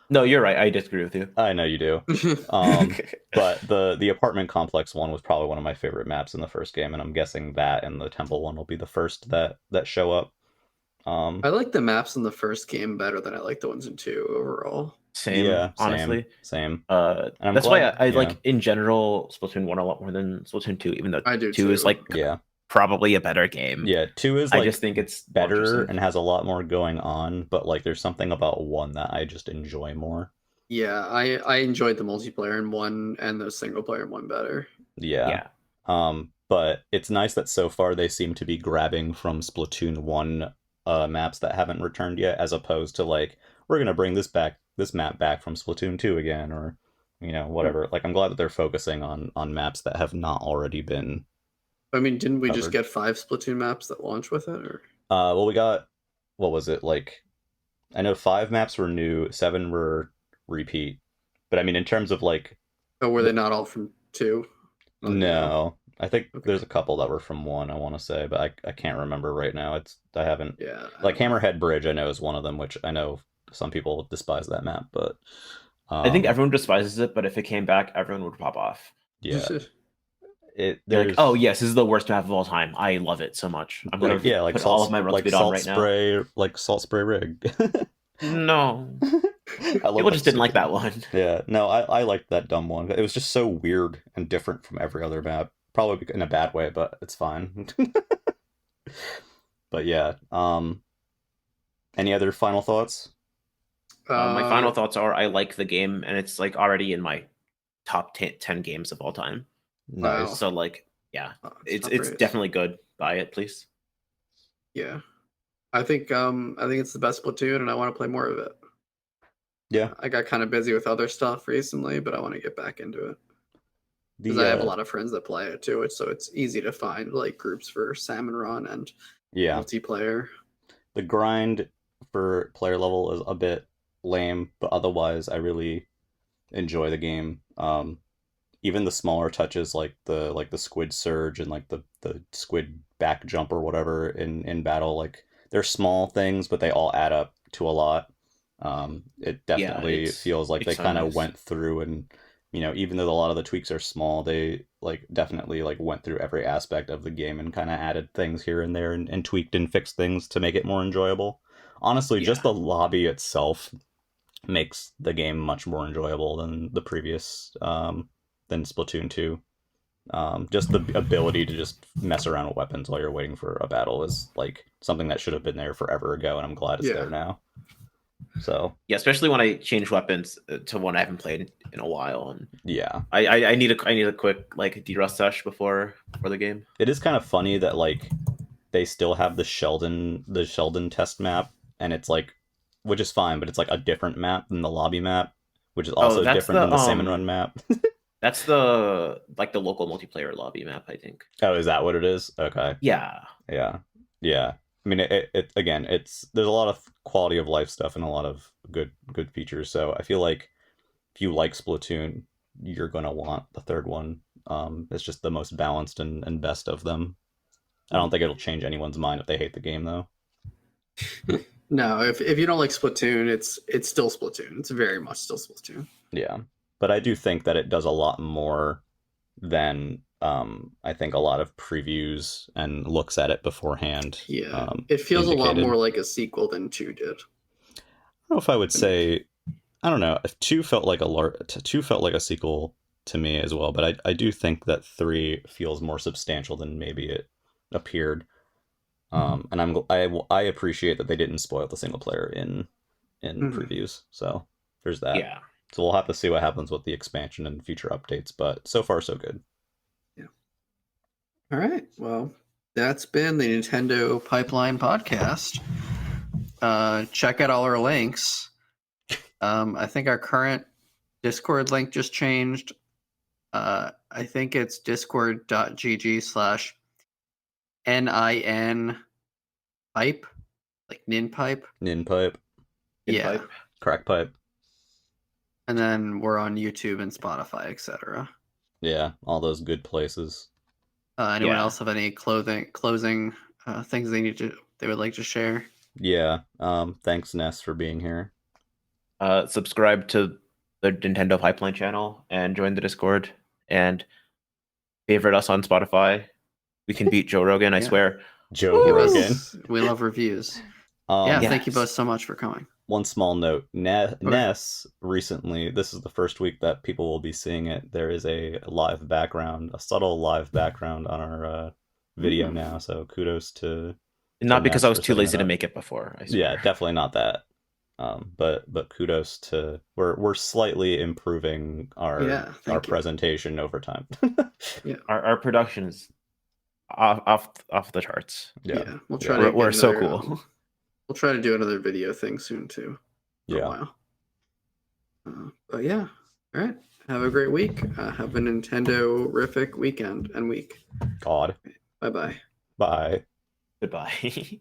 No, you're right. I disagree with you. I know you do. But the apartment complex one was probably one of my favorite maps in the first game, and I'm guessing that and the temple one will be the first that show up. I like the maps in the first game better than I like the ones in 2 overall. Same, Yeah, honestly. Same. That's why I like, in general, Splatoon 1 a lot more than Splatoon 2, even though I do 2 too. is like probably a better game. Yeah, 2 is I like just think it's better and has a lot more going on, but like there's something about 1 that I just enjoy more. Yeah, I enjoyed the multiplayer in 1 and the single player in 1 better. Yeah. But it's nice that so far they seem to be grabbing from Splatoon 1 maps that haven't returned yet, as opposed to like, we're gonna bring this map back from Splatoon 2 again, or whatever. Like, I'm glad that they're focusing on maps that have not already been. I mean, didn't we covered. just get 5 Splatoon maps that launch with it? Or well, we got, what was it, like, I know 5 maps were new, 7 were repeat, but I mean, in terms of like, were they not all from 2? No, I think there's a couple that were from 1, I want to say, but I can't remember right now. I haven't. Yeah. Like Hammerhead Bridge, I know is one of them, which I know some people despise that map, but I think everyone despises it. But if it came back, everyone would pop off. Yeah. They're like, oh yes, this is the worst map of all time. I love it so much. I'm gonna put all of my run speed on right now. Like Salt Spray Rig. No. People just didn't like that one. Yeah, no, I liked that dumb one. It was just so weird and different from every other map. Probably in a bad way, but it's fine. But yeah, any other final thoughts? My final thoughts are, I like the game, and it's like already in my top 10 games of all time. Nice. Wow. So like, yeah, it's definitely good. Buy it, please. Yeah, I think it's the best Splatoon, and I want to play more of it. Yeah, I got kind of busy with other stuff recently, but I want to get back into it because I have a lot of friends that play it too. So it's easy to find like groups for salmon run and multiplayer. The grind for player level is a bit lame, but otherwise I really enjoy the game. Even the smaller touches like the squid surge and like the squid back jump or whatever in battle, like they're small things, but they all add up to a lot. It definitely feels like they kind of went through and, even though a lot of the tweaks are small, they like definitely like went through every aspect of the game and kind of added things here and there and tweaked and fixed things to make it more enjoyable. Honestly, just the lobby itself makes the game much more enjoyable than the previous than Splatoon 2. Just the ability to just mess around with weapons while you're waiting for a battle is like something that should have been there forever ago, and I'm glad it's there now. So yeah, especially when I change weapons to one I haven't played in a while, and yeah, I need a quick like de-rust sesh before the game. It is kind of funny that like they still have the Sheldon test map, and it's like, which is fine, but it's like a different map than the lobby map, which is also different than the salmon run map. That's the local multiplayer lobby map, I think. Oh, is that what it is? Okay. Yeah. I mean, it again, there's a lot of quality of life stuff and a lot of good features. So I feel like if you like Splatoon, you're gonna want the third one. It's just the most balanced and best of them. I don't think it'll change anyone's mind if they hate the game, though. No, if you don't like Splatoon, it's still Splatoon. It's very much still Splatoon. Yeah, but I do think that it does a lot more than I think a lot of previews and looks at it beforehand. Yeah, it feels a lot more like a sequel than 2 did. I don't know if I would say. I don't know if 2 felt like a sequel to me as well, but I do think that 3 feels more substantial than maybe it appeared. And I appreciate that they didn't spoil the single player in previews. So there's that. Yeah. So we'll have to see what happens with the expansion and future updates, but so far so good. Yeah. All right. Well, that's been the Nintendo Pipeline Podcast. Check out all our links. I think our current Discord link just changed. I think it's discord.gg/NIN pipe, like nin pipe. Nin pipe. Yeah. Crack pipe. And then we're on YouTube and Spotify, etc. Yeah, all those good places. Anyone else have any closing things they would like to share? Yeah. Thanks, Ness, for being here. Subscribe to the Nintendo Pipeline channel and join the Discord and favorite us on Spotify. We can beat Joe Rogan, I swear. Joe Rogan. We love reviews. Yeah, Yes. thank you both so much for coming. One small note. Ness recently, this is the first week that people will be seeing it. There is a live background, a subtle live background on our video now. So kudos to Not because I was for too setting lazy that to up. make it before. I swear. Yeah, definitely not that. But kudos to we're slightly improving our presentation over time. Yeah, our production is off the charts. Yeah, we'll try to. We're so cool. We'll try to do another video thing soon too. For a while. But yeah, all right. Have a great week. Have a Nintendo-rific weekend and week. God. Bye-bye. Bye. Goodbye.